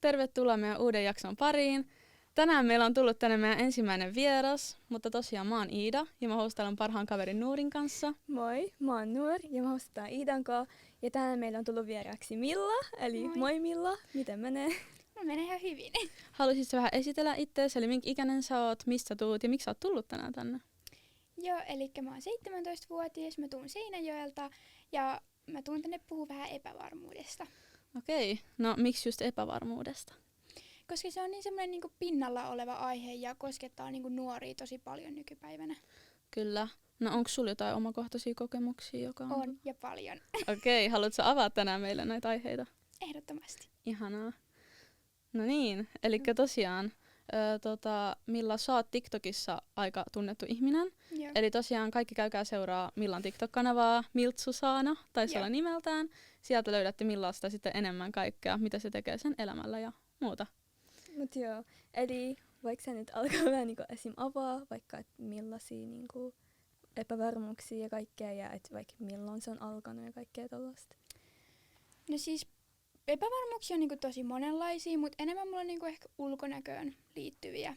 tervetuloa meidän uuden jakson pariin. Tänään meillä on tullut tänne meidän ensimmäinen vieras, mutta tosiaan mä oon Iida ja mä hostailen parhaan kaverin Nuurin kanssa. Moi, mä oon Nuur ja mä hostetaan Iidan kanssa. Ja tänään meillä on tullut vieraaksi Milla, eli moi Milla, miten menee? No menee ihan hyvin. Haluaisitko vähän esitellä itseäsi, eli minkä ikäinen sä oot, mistä tuut ja miksi sä oot tullut tänään tänne? Joo, eli mä oon 17-vuotias, mä tuun Seinäjoelta ja mä tuun tänne puhua vähän epävarmuudesta. Okei, no miksi just epävarmuudesta? Koska se on niin semmoinen niin pinnalla oleva aihe ja koskettaa niin nuoria tosi paljon nykypäivänä. Kyllä. No onko sulla jotain omakohtaisia kokemuksia, joka On ja paljon. Okei, haluatko avaa tänään meille näitä aiheita? Ehdottomasti. Ihanaa. No niin, eli tosiaan Milla, sä oot TikTokissa aika tunnettu ihminen. Joo. Eli tosiaan kaikki käykää seuraa Millan TikTok-kanavaa, Miltsusaana, taisi olla nimeltään. Sieltä löydätte Millasta sitten enemmän kaikkea, mitä se tekee sen elämällä ja muuta. Mut joo, eli vaikka sä nyt alkaa vähän niinku esim. Avaa, vaikka et millaisia niinku epävarmuuksia ja kaikkea, ja et vaikka milloin se on alkanut ja kaikkea tollaista. No siis epävarmuuksia on niin tosi monenlaisia, mutta enemmän mulla on niin ehkä ulkonäköön liittyviä.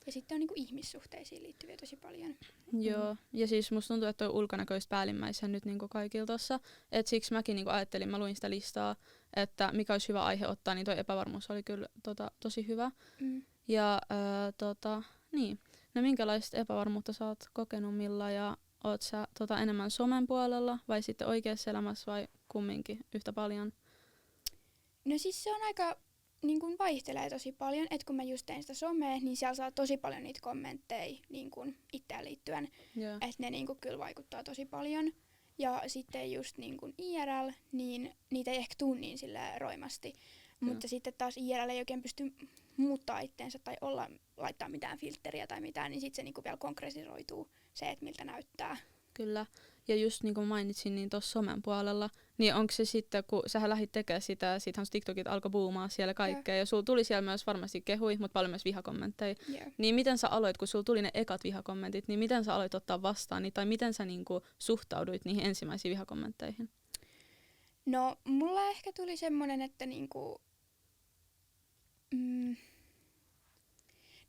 Ja sitten on niin ihmissuhteisiin liittyviä tosi paljon. Joo, ja siis musta tuntuu, että toi ulkonäköistä päällimmäisen nyt niinku kaikilla tossa. Et siksi mäkin niinku ajattelin, mä luin sitä listaa, että mikä olisi hyvä aihe ottaa, niin toi epävarmuus oli kyllä tosi hyvä. Mm. Ja niin. No minkälaista epävarmuutta sä oot kokenut, Milla, ja oot sä enemmän somen puolella vai sitten oikeassa elämässä vai kumminkin yhtä paljon? No siis se on aika, niin kuin vaihtelee tosi paljon, että kun mä just teen sitä somea, niin siellä saa tosi paljon niitä kommentteja niin kuin itseään liittyen, Joo. että ne niin kuin kyllä vaikuttaa tosi paljon. Ja sitten just niin kuin IRL, niin niitä ei ehkä tule niin silleen roimasti, mutta sitten taas IRL ei oikein pysty muuttaa itteensä tai laittaa mitään filtteriä tai mitään, niin sitten se niin kuin vielä konkretisoituu se, että miltä näyttää. Kyllä. Ja just niin kuin mainitsin, niin tuossa somen puolella, niin onko se sitten, kun sähän lähdit tekemään sitä, siitähän TikTokit alkoi boomaa siellä kaikkea, ja sulla tuli siellä myös varmasti kehui, mutta paljon myös vihakommentteja. Yeah. Niin miten sä aloit, kun sulla tuli ne ekat vihakommentit, niin miten sä aloit ottaa vastaan, tai miten sä niin kuin suhtauduit niihin ensimmäisiin vihakommentteihin? No, mulla ehkä tuli semmonen, että niinku...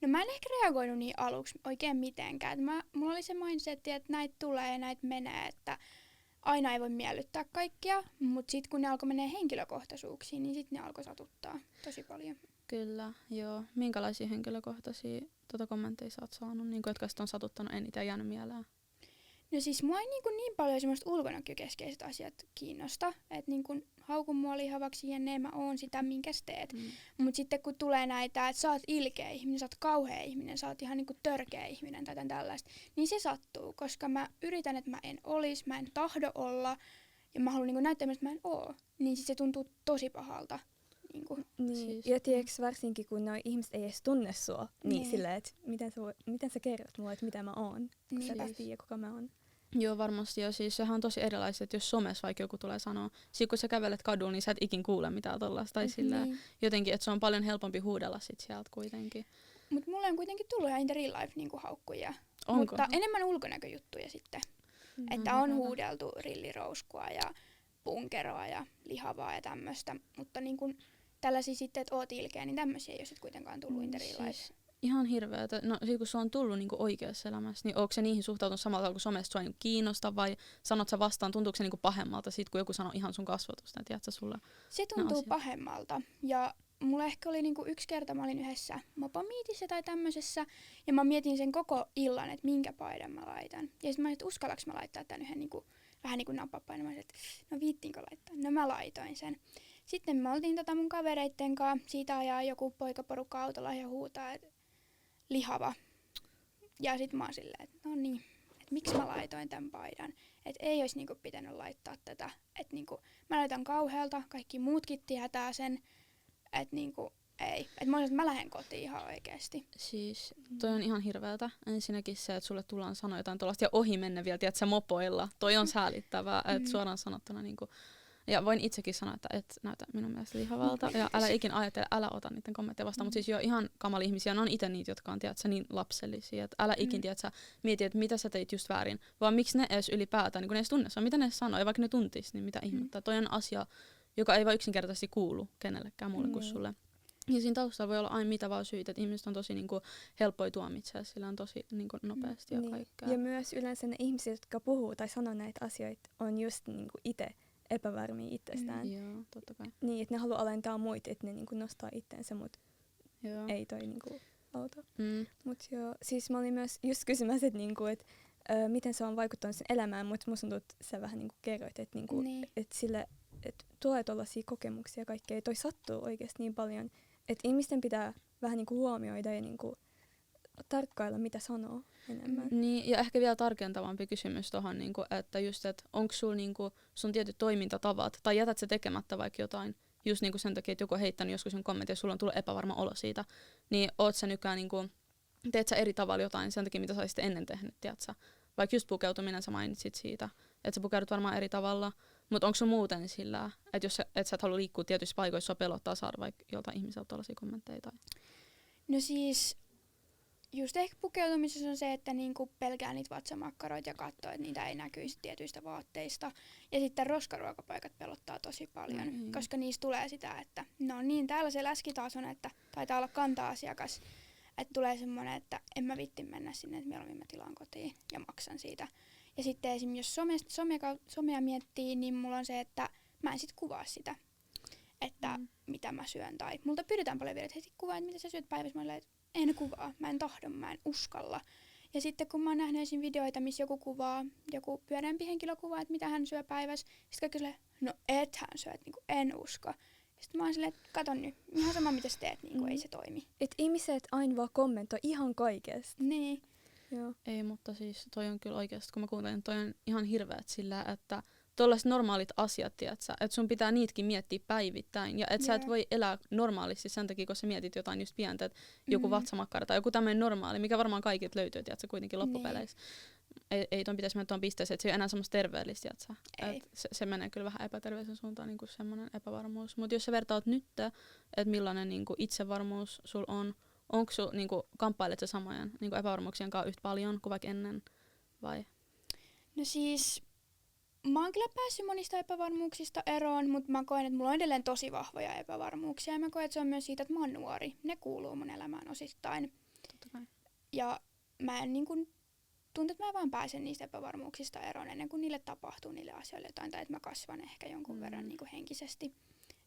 No mä en ehkä reagoinut niin aluksi oikein mitenkään. Mulla oli se mindsetti, että näitä tulee ja näitä menee, että aina ei voi miellyttää kaikkia, mutta sitten kun ne alkoi menee henkilökohtaisuuksiin, niin sitten ne alkoi satuttaa tosi paljon. Kyllä, joo. Minkälaisia henkilökohtaisia kommentteja sä oot saanut, niin kuin, jotka sit on satuttanut eniten ja jäänyt mieleen? No siis mua ei niin paljon semmoista ulkonäkökeskeiset asiat kiinnosta, että niin haukun mua lihavaksi jenne, mä oon sitä, minkäs teet. Mutta sitten kun tulee näitä, että sä oot ilkeä ihminen, sä oot kauhea ihminen, sä oot ihan niinku törkeä ihminen tai tällaista, niin se sattuu, koska mä yritän, että mä en olis, mä en tahdo olla ja mä haluan niinku näyttää, että mä en oo, niin sit se tuntuu tosi pahalta. Niinku. Niin, Siis, ja tiedätkö varsinkin, kun noi ihmiset ei edes tunne sua, niin silleen, että miten sä kerrot mulle, että mitä mä oon, kun sä et tiedä, kuka mä oon. Joo, varmasti. Ja siis sehän on tosi erilaiset, että jos somessa vaikka joku tulee sanoa, sit kun sä kävelet kadulla, niin sä et ikin kuule mitään tollaista. Tai silleen, jotenkin, että se on paljon helpompi huudella sit sieltä kuitenkin. Mutta mulle on kuitenkin tullut ihan in the real life niinku haukkuja. Onko? Mutta enemmän ulkonäköjuttuja sitten. Että on huudeltu rillirouskua ja punkeroa ja lihavaa ja tämmöistä. Mutta niinku tällaisia sitten, että oot ilkeä, niin tämmöisiä ei ole sit kuitenkaan tullut in the real life. Siis ihan hirveetä. No sit kun se on tullut niinku oikeassa elämässä, niin onko se niihin suhtautunut samalla tavalla kuin somesta sua niinku kiinnostaa vai sanot sä vastaan, tuntuuko se niinku pahemmalta sit, kun joku sanoo ihan sun kasvatusta, tiedätkö sulla? Se tuntuu pahemmalta. Ja mulla ehkä oli niinku yksi kerta, mä olin yhdessä mopomiitissä tai tämmöisessä, ja mä mietin sen koko illan, että minkä paidan mä laitan. Ja sitten mä olin, että uskallaks mä laittaa tän yhden niinku, vähän niin kuin nappapaidan. Mä olin, että no viittiinkö laittaa? No mä laitoin sen. Sitten me oltiin mun kavereitten kanssa, siitä ajaa joku poikaporukka autolla ja huutaa, että lihava. Ja sit mä oon silleen, että no niin, että miksi mä laitoin tämän paidan. Että ei olisi niinku pitänyt laittaa tätä. Että niinku, mä laitan kauhealta, kaikki muutkin tietää sen. Että niinku, ei. Että mä olisin, että mä lähden kotiin ihan oikeesti. Siis toi on ihan hirveätä. Ensinnäkin se, että sulle tullaan sanoa jotain tuollaista ja ohi mennä vielä, tiedätkö, mopoilla. Toi on säälittävää, että suoraan sanottuna niinku. Ja voin itsekin sanoa, että et näytä minun mielestä lihavalta. Ja älä ikin ajattele, älä ota niiden kommentteja vastaan. Mutta siis jo ihan kamali ihmisiä, ne on itse niitä, jotka on tiedätkö, niin lapsellisia. Että älä ikin tiedätkö, mieti, että mitä sä teit just väärin. Vaan miksi ne edes ylipäätään, niin kun ne edes tunne mitä ne sanoo. Ja vaikka ne tuntis, niin mitä ihmettä. Toi on asia, joka ei vaan yksinkertaisesti kuulu kenellekään muulle kuin sulle. Ja siinä taustalla voi olla aina mitä vaan syitä, että ihmiset on tosi niinku helppoja tuomitsemaan, sillä on tosi niinku nopeasti ja kaikkea. Ja myös yleensä ne ihmiset, jotka puhuu tai sanoo näitä asioita, on just niinku itse epävarmia itsestään. Joo, totta kai. Niin, että ne haluaa alentaa muita, että ne niinku nostaa itteensä, mutta Joo. ei toi niinku auta. Mm. Mut joo, siis mä olin myös just kysymässä, että niinku, miten se on vaikuttanut sen elämään, mutta musta tuntuu, että sä vähän niinku kerroit, että niinku, Niin. et tulee tollaisia kokemuksia ja kaikkea. Toi sattuu oikeasti niin paljon, että ihmisten pitää vähän niinku huomioida ja niinku tarkkailla, mitä sanoo enemmän. Niin, ja ehkä vielä tarkentavampi kysymys tuohon, niinku, että just, että onko sulla niinku, sun tietyt toimintatavat, tai jätät sä tekemättä vaikka jotain, just niinku sen takia, että joku on heittänyt joskus sun kommentin, ja sulla on tullut epävarma olo siitä, niin oot sä nykyään, niinku, teet sä eri tavalla jotain sen takia, mitä sä olisit ennen tehnyt, tiedätkö? Vaikka just pukeutuminen, sä mainitsit siitä, että sä pukeudut varmaan eri tavalla, mutta onko sun muuten sillä, että jos sä et halua liikkua tietyissä paikoissa, sua pelottaa saada vaikka joltain ihmiseltä tällaisia kommentteja? Tai... No siis, just ehkä pukeutumisessa on se, että niinku pelkää niitä vatsamakkaroita ja katsoo, että niitä ei näkyisi tietyistä vaatteista. Ja sitten roskaruokapaikat pelottaa tosi paljon, koska niistä tulee sitä, että no niin, täällä se läski taas on, että taitaa olla kanta-asiakas. Että tulee semmoinen, että en mä vitti mennä sinne, että mieluummin mä tilaan kotiin ja maksan siitä. Ja sitten esimerkiksi jos somea miettii, niin mulla on se, että mä en sit kuvaa sitä, että mitä mä syön. Tai multa pyydetään paljon vielä, että heti kuvaa, että mitä sä syöt päivässä. Mä olen, että en kuvaa, mä en tahdo, mä en uskalla. Ja sitten kun mä oon nähnyt esim. Videoita, missä joku pyöreämpi henkilö kuvaa, että mitä hän syö päivässä. Sitten kaikki silleen, no et hän syö, että niinku en usko. Sitten mä oon silleen, että kato nyt, ihan sama mitä sä teet, niinku ei se toimi. Et ihmiset aina vaan kommentoi ihan kaikesta. Niin. Joo. Ei, mutta siis toi on kyllä oikeasti, kun mä kuuntelen, toi on ihan hirveät sillä, että tuollaiset normaalit asiat, tiiätsä, että sun pitää niitäkin miettiä päivittäin. Ja että sä et voi elää normaalisti sen takia, kun sä mietit jotain just pientä, että joku vatsamakkara tai joku tämmöinen normaali, mikä varmaan kaikilta löytyy, tiiätsä, kuitenkin loppupeleissä. Ei ton pitäisi mennä tuon pisteeseen, että se ei ole enää semmoista terveellistä, tiiätsä. Se menee kyllä vähän epäterveellisen suuntaan, niin kuin semmoinen epävarmuus. Mutta jos sä vertaat nyt, että millainen niin kuin itsevarmuus sul on, onko sun, niin kuin, kamppailet sä samojen niin kuin epävarmuuksien kanssa yhtä paljon kuin vaikka ennen, vai? No siis, mä oon kyllä päässyt monista epävarmuuksista eroon, mutta mä koen, että mulla on edelleen tosi vahvoja epävarmuuksia. Ja mä koen, että se on myös siitä, että mä oon nuori. Ne kuuluu mun elämään osittain. Totta kai. Ja mä en niin kuin, tuntuu, että mä vaan pääsen niistä epävarmuuksista eroon ennen kuin niille tapahtuu niille asioille jotain. Tai että mä kasvan ehkä jonkun verran niin kuin henkisesti.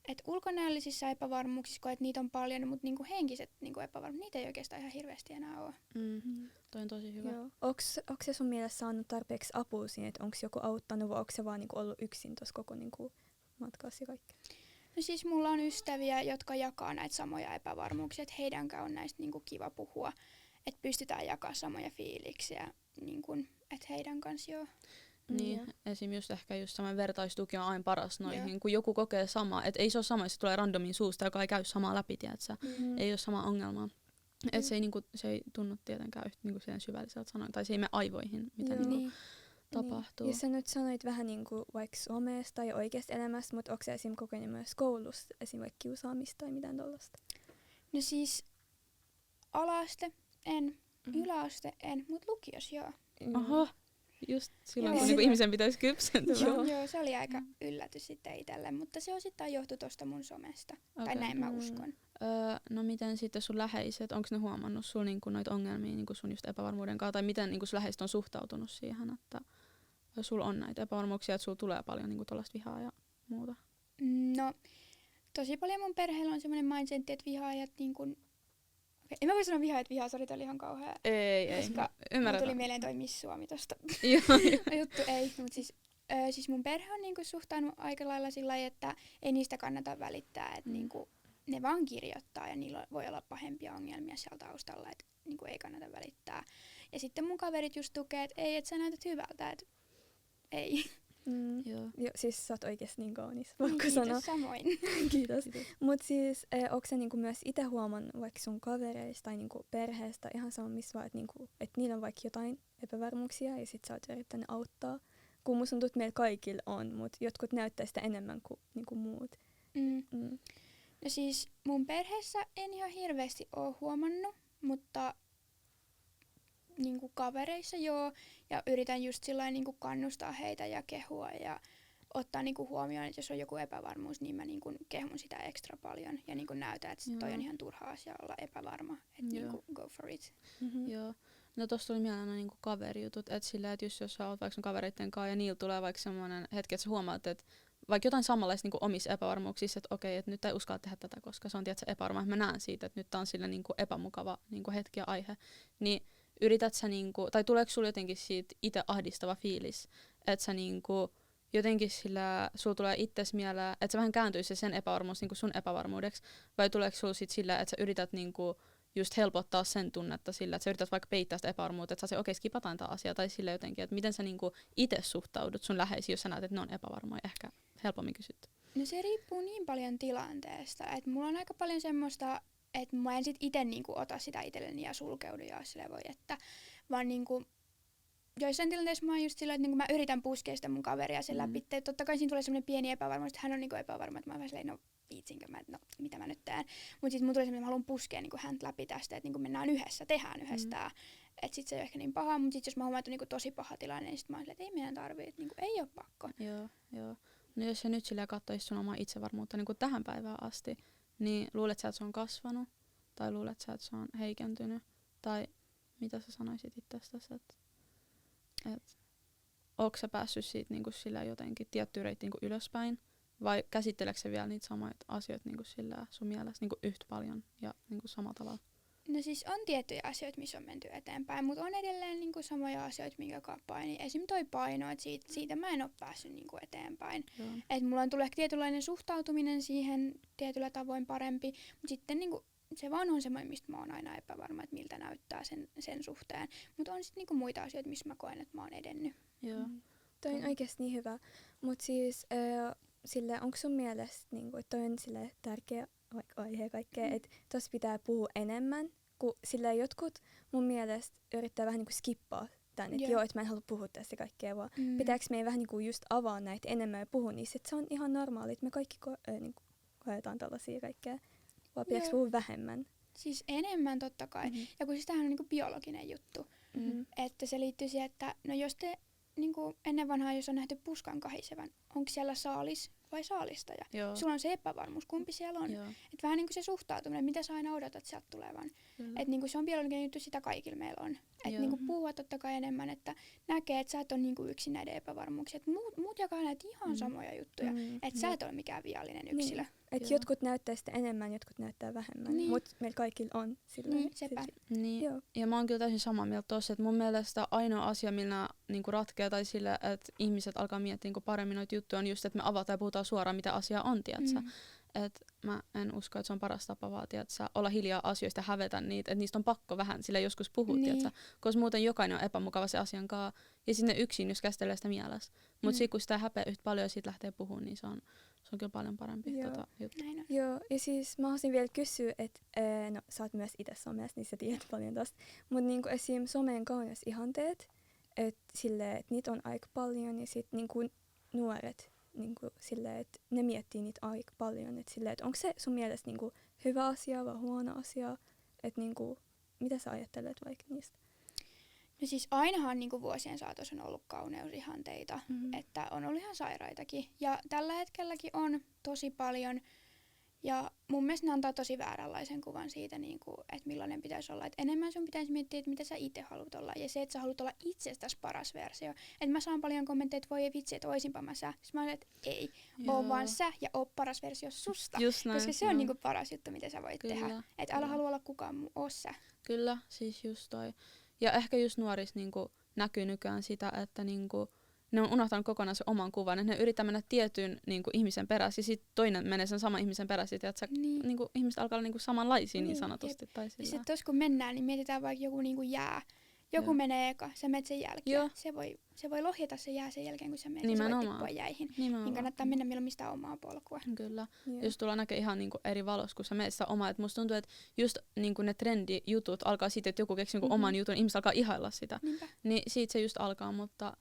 Et ulkonäöllisissa epävarmuuksissa koet, että niitä on paljon, mutta niinku henkiset niinku epävarmuudet, niitä ei oikeastaan ihan hirveästi enää ole. Toi on tosi hyvä. Joo. Onko se sun mielestä saanut tarpeeksi apua siinä, että onko joku auttanut vai onko se vaan niinku ollut yksin tuossa koko niinku matkassa ja kaikkea? No siis mulla on ystäviä, jotka jakaa näitä samoja epävarmuuksia, että heidänkään on näistä niinku kiva puhua, että pystytään jakamaan samoja fiiliksiä, niinku, että heidän kanssa joo. Niin, esim. Just ehkä just semmoinen vertaistuki on aina paras noihin, kun joku kokee samaa, että ei se ole sama, jos se tulee randomin suusta, joka ei käy samaa läpi, tiedätkö? Ei ole sama ongelma. Että se ei tunnu tietenkään yhtä niinku syvälliseltä sanoin, tai se ei mene aivoihin, mitä niinku tapahtuu. Ja sä nyt sanoit vähän niinku vaikka somesta ja oikeasta elämästä, mutta onko sä esim. Kokenut myös koulussa esim. Vaikka kiusaamista tai mitään tollaista? No siis ala-aste en, yläaste en, mutta lukios joo. Oho, just silloin Joo. kun niinku ihmisen pitäisi kypsentyä. Joo, se oli aika yllätys sitten itselle, mutta se osittain johtui tuosta mun somesta. Tai Okei. näin mä uskon. No miten sitten sun läheiset, onko ne huomannut sun niinku noita ongelmia niinku sun just epävarmuuden kanssa, tai miten niinku sun läheiset on suhtautunut siihen, että sulla on näitä epävarmuuksia, että sulla tulee paljon niinku tollaista vihaa ja muuta? No, tosi paljon mun perheellä on semmoinen mindset, että vihaajat niin kuin... En mä voi sanoa vihaa, sori, toi oli ihan kauhea. Ei. Koska mulla tuli mieleen toi Miss Suomi tosta. Juttu ei, mutta siis mun perhe on niinku suhtaanut aika lailla sillä lailla, että ei niistä kannata välittää, että niinku, ne vaan kirjoittaa ja niillä voi olla pahempia ongelmia siellä taustalla, että niinku ei kannata välittää. Ja sitten mun kaverit just tukee, että ei, että sä näytät hyvältä, että ei. Joo. Jo, siis sä oot oikeesti niin kaunis, voinko sanoa. Kiitos samoin. Kiitos. Mut siis, onko sä niinku myös itse huomannut vaikka sun kavereista tai niinku perheestä ihan sama missä vaan, että niinku, et niillä on vaikka jotain epävarmuuksia ja sit sä oot yrittänyt auttaa. Kun musta tuntuu, että meillä kaikilla on, mut jotkut näyttää sitä enemmän kuin niinku muut. No siis mun perheessä en ihan hirveästi oo huomannut, mutta niinku kavereissa joo. Ja yritän just sillain niinku kannustaa heitä ja kehua ja ottaa niinku huomioon, että jos on joku epävarmuus, niin mä niinku kehun sitä ekstra paljon ja niinku näytän, että toi on ihan turha asia olla epävarma. Että niinku go for it. Joo. No tossa tuli mieleen niinku kaverijutut, että sillä, että jos sä oot vaikka sun kavereitten kanssa ja niillä tulee vaikka semmoinen hetki, että sä huomaat, että vaikka jotain samanlaista niinku omissa epävarmuuksissa, että okei, että nyt ei uskalla tehdä tätä, koska se on tietysti epävarma, että mä näen siitä, että nyt tää on sille niinku epämukava niinku hetki ja aihe, niin yrität sä niinku, tai tuleeko sulla jotenkin siitä itse ahdistava fiilis, että sä niinku jotenkin sillä, sulla tulee itses mieleen, että sä vähän kääntyisi sen epävarmuus niinku sun epävarmuudeksi, vai tuleeko sulla sit sillä, että sä yrität niinku just helpottaa sen tunnetta sillä, että sä yrität vaikka peittää sitä epävarmuutta, että sä okei, skipataan tämä asia, tai sillä jotenkin, että miten sä niinku itse suhtaudut sun läheisiin, jos sä näet, että ne on epävarmoja, ehkä helpommin kysytty. No se riippuu niin paljon tilanteesta, että mulla on aika paljon semmoista, että mä en sit ite niinku ota sitä itselleni ja sulkeudu ja sille voi, että vaan niinku joissain tilanteissa mä oon just silleen, että niinku mä yritän puskea sitä mun kaveria sen läpi. Totta kai siinä tulee semmoinen pieni epävarmuus, että hän on niinku epävarma, että mä oon vähän silleen, no viitsinkö mä, no mitä mä nyt teen. Mut sit mulla tulee semmoinen, että mä haluan puskea niinku häntä läpi tästä, että niinku mennään yhdessä, tehdään yhdessä tää. Et sit se ei ole ehkä niin paha, mut sit jos mä huomaan, että on niinku tosi paha tilanne, niin sit mä oon silleen, että ei meidän tarvii, että niinku ei oo pakko. Joo. No jos sä nyt silleen katsoisit sun omaa itsevarmuutta niinku tähän päivään asti, niin luulet sä, että se on kasvanut? Tai luulet sä, että se on heikentynyt? Tai mitä sä sanoisit itsestäsi, että ootko sä päässyt siitä niinku sillä jotenkin tiettyä reittiä niinku ylöspäin? Vai käsitteleekö sä vielä niitä samoja asioita niinku sillä sun mielestä niinku yhtä paljon ja niinku samalla tavalla? No siis on tiettyjä asioita, missä on menty eteenpäin, mutta on edelleen niinku samoja asioita, minkä kanssa paini. Esim. Toi paino, että siitä mä en ole päässyt niinku eteenpäin. Et mulla on tullut ehkä tietynlainen suhtautuminen siihen tietyllä tavoin parempi, mutta sitten niinku se vaan on semmoinen, mistä mä oon aina epävarma, että miltä näyttää sen suhteen. Mutta on sitten niinku muita asioita, missä mä koen, että mä oon edennyt. Joo. Toi on oikeasti niin hyvä. Mutta siis sille, onko sun mielestä, niinku, että toi on sille tärkeä aihe kaikkea, että tossa pitää puhua enemmän, kun sille jotkut mun mielestä yrittää vähän niinku skippaa tän, että joo, että mä en halua puhua tästä kaikkea, vaan pitääkö meidän vähän niinku just avaa näitä enemmän ja puhua niistä, että se on ihan normaali, että me kaikki niinku koetaan tällaisia kaikkea, vaan pitääkö puhua vähemmän? Siis enemmän totta kai, ja kun siis tämähän on niinku biologinen juttu, että se liittyy siihen, että no jos te niinku ennen vanhaa, jos on nähty puskan kahisevan, onko siellä saalis vai saalistaja? Joo. Sulla on se epävarmuus, kumpi siellä on. Et vähän niinku se suhtautuminen, mitä sä aina odotat sieltä tulevan. Et niinku se on biologinen juttu, sitä kaikilla meillä on. Et niinku puhua totta kai enemmän, että näkee, että sä et ole niinku yksin näiden epävarmuuksia. Et muut jakaa näitä ihan samoja juttuja. Että sä et ole mikään viallinen yksilö. Että jotkut näyttää sitä enemmän, jotkut näyttää vähemmän, mutta meillä kaikilla on silleen. Sepä. Niin. Ja mä oon kyllä täysin samaa mieltä tossa, että mun mielestä ainoa asia, millä niinku ratkeaa tai sillä, että ihmiset alkaa miettiä niinku paremmin noita juttuja, on just, että me avataan ja puhutaan suoraan, mitä asia on, tiiätsä. Et mä en usko, että se on paras tapa vaan, tiiätsä, olla hiljaa asioista ja hävetä niitä, että niistä on pakko vähän sillä joskus puhua, tiiätsä, koska muuten jokainen on epämukava se asian kanssa, ja sitten yksin, jos käsittelee sitä mielessä. Mutta sitten kun sitä häpeä yhtä paljon ja siitä lähtee puhumaan, niin se on kyllä paljon parempi juttu. Joo, ja siis mä haluaisin vielä kysyä, että no sä oot myös itse somessa, niin sä tiedät paljon tosta, mutta niinku esim. Someen kauneusihanteet, että niitä on aika paljon, ja sitten niinku nuoret, niinku silleen, että ne miettii niitä aika paljon, että onko se sun mielestä niinku hyvä asia vai huono asia, että niinku, mitä sä ajattelet vaikka niistä? No siis ainahan niin kuin vuosien saatossa on ollut kauneusihanteita, että on ollut ihan sairaitakin. Ja tällä hetkelläkin on tosi paljon. Ja mun mielestä ne antaa tosi vääränlaisen kuvan siitä, niin kuin, että millainen pitäisi olla. Et enemmän sun pitäisi miettiä, että mitä sä itse haluat olla. Ja se, että sä haluat olla itsestäsi paras versio. Että mä saan paljon kommentteja, että voi vitsi, että oisinpa mä sä. Sitten mä olen, että ei, oo vaan sä ja oo paras versio susta. Koska se on niin kuin paras juttu, mitä sä voit tehdä. Että älä halua olla kukaan muu, oo sä. Kyllä, siis just toi. Ja ehkä just nuorissa niinku näkyy nykyään sitä, että niinku, ne on unohtanut kokonaan sen oman kuvan, että ne yrittää mennä tietyn niinku, ihmisen perässä, ja sitten toinen menee sen saman ihmisen perässä, että niinku, ihmiset alkaa olla niinku, samanlaisia niin sanotusti. Tai ja sitten tuossa kun mennään, niin mietitään vaikka joku niinku jää. Joku menee eka, sä menet sen jälkeen. Se voi lohjata se jää sen jälkeen, kun sä menet, se voi tippua jäihin. Niin kannattaa mennä milloin mistään omaa polkua. Kyllä. Jos tullaan näkee ihan niinku eri valossa, kun sä menet sitä omaa. Et musta tuntuu, että just niinku ne trendijutut alkaa siitä, että joku keksii niinku oman jutun, ihmiset alkaa ihailla sitä. Niinpä. Niin siitä se just alkaa, mutta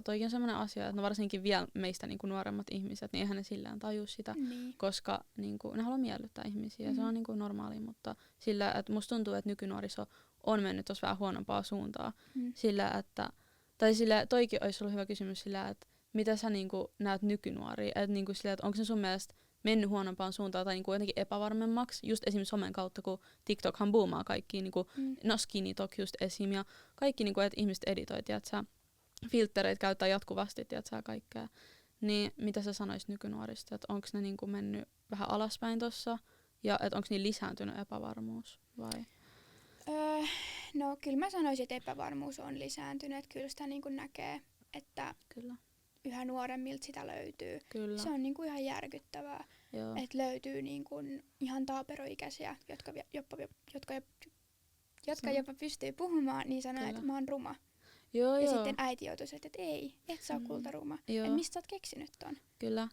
toikin on semmoinen asia, että no varsinkin vielä meistä niinku nuoremmat ihmiset, niin eihän ne sillään tajua sitä, koska niinku, ne haluaa miellyttää ihmisiä ja se on niinku normaali, mutta sillä, että musta tuntuu, että nykynuoriso on mennyt tuossa vähän huonompaa suuntaa. Sillä, että, tai sillä, toikin olisi ollut hyvä kysymys sillä, että mitä sä niinku näet nykynuoria? Että niinku silleen, että onko se sun mielestä mennyt huonompaan suuntaan tai niinku jotenkin epävarmemmaksi, just esimerkiksi somen kautta, kun TikTokhan boomaa kaikki, niinku, no Skinny Talk just esim. Ja kaikki, niinku, että ihmiset editoi, tiiätsä, filttereitä käyttää jatkuvasti, tiiätsä, kaikkea. Niin mitä sä sanoisit nykynuorista, että onko ne niinku mennyt vähän alaspäin tossa, ja että onko niin lisääntynyt epävarmuus, vai? No kyllä mä sanoisin, että epävarmuus on lisääntynyt, että kyllä sitä niinku näkee, että Kyllä. yhä nuoremmilta sitä löytyy. Kyllä. Se on niinku ihan järkyttävää, että löytyy niinku ihan taaperoikäisiä, jotka jopa pystyy puhumaan, niin sanoo, että mä oon ruma. Ja sitten äiti joutui että ei, et sä oo kultaruma. Et mistä sä oot keksinyt ton? Kyllä.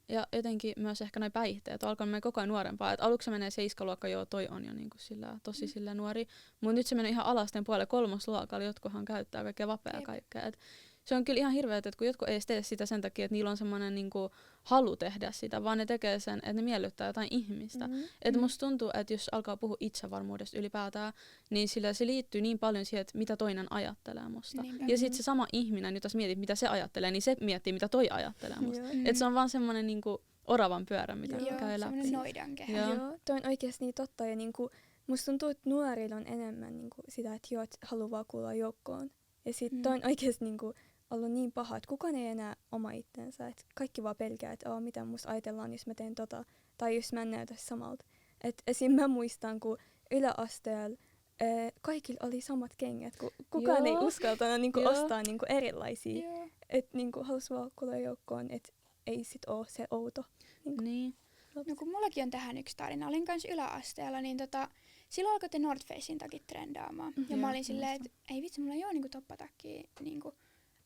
Ja jotenkin myös ehkä noi päihteet on alkanut mennä koko ajan nuorempaa. Et aluksi se menee 7-luokka, toi on jo niinku sillä, tosi sillä nuori. Mutta nyt se menee ihan alasteen puolelle 3. luokalla, jotkuhan käyttää kaikkea vapea kaikkea. Et se on kyllä ihan hirveet, että kun jotkut ei tee sitä sen takia, että niillä on semmoinen niinku halu tehdä sitä, vaan ne tekee sen, että ne miellyttää jotain ihmistä. Että musta tuntuu, että jos alkaa puhua itsevarmuudesta ylipäätään, niin sillä se liittyy niin paljon siihen, että mitä toinen ajattelee musta. Ja sitten se sama ihminen, jota sä mietit, mitä se ajattelee, niin se miettii, mitä toi ajattelee musta. Että se on vaan semmoinen niinku oravan pyörä, mitä käy läpi. Semmoinen noidankehä. Joo, toi on oikeasti niin totta. Ja niinku, musta tuntuu, että nuorilla on enemmän niinku sitä, että et haluaa kuulua joukkoon. Ja sitten toi on oikeasti niinku ollut niin paha, että kukaan ei enää oma itsensä. Et kaikki vaan pelkää, että mitä musta ajatellaan, jos mä teen tota. Tai jos mä en näytä samalta. Et esim. Mä muistan, kun yläasteella kaikilla oli samat kengät, kun kukaan ei uskaltanut niinku ostaa niinku erilaisia. Että niinku halusi vaan kuulua joukkoon, että ei sit oo se outo. Niinku. Niin. No kun mullakin on tähän yksi tarina. Olin kanssa yläasteella, niin silloin alkoi te North Facein takit trendaamaan. Ja mä olin silleen, että ei vitsi, mulla ei oo niinku toppatakkia, niinku,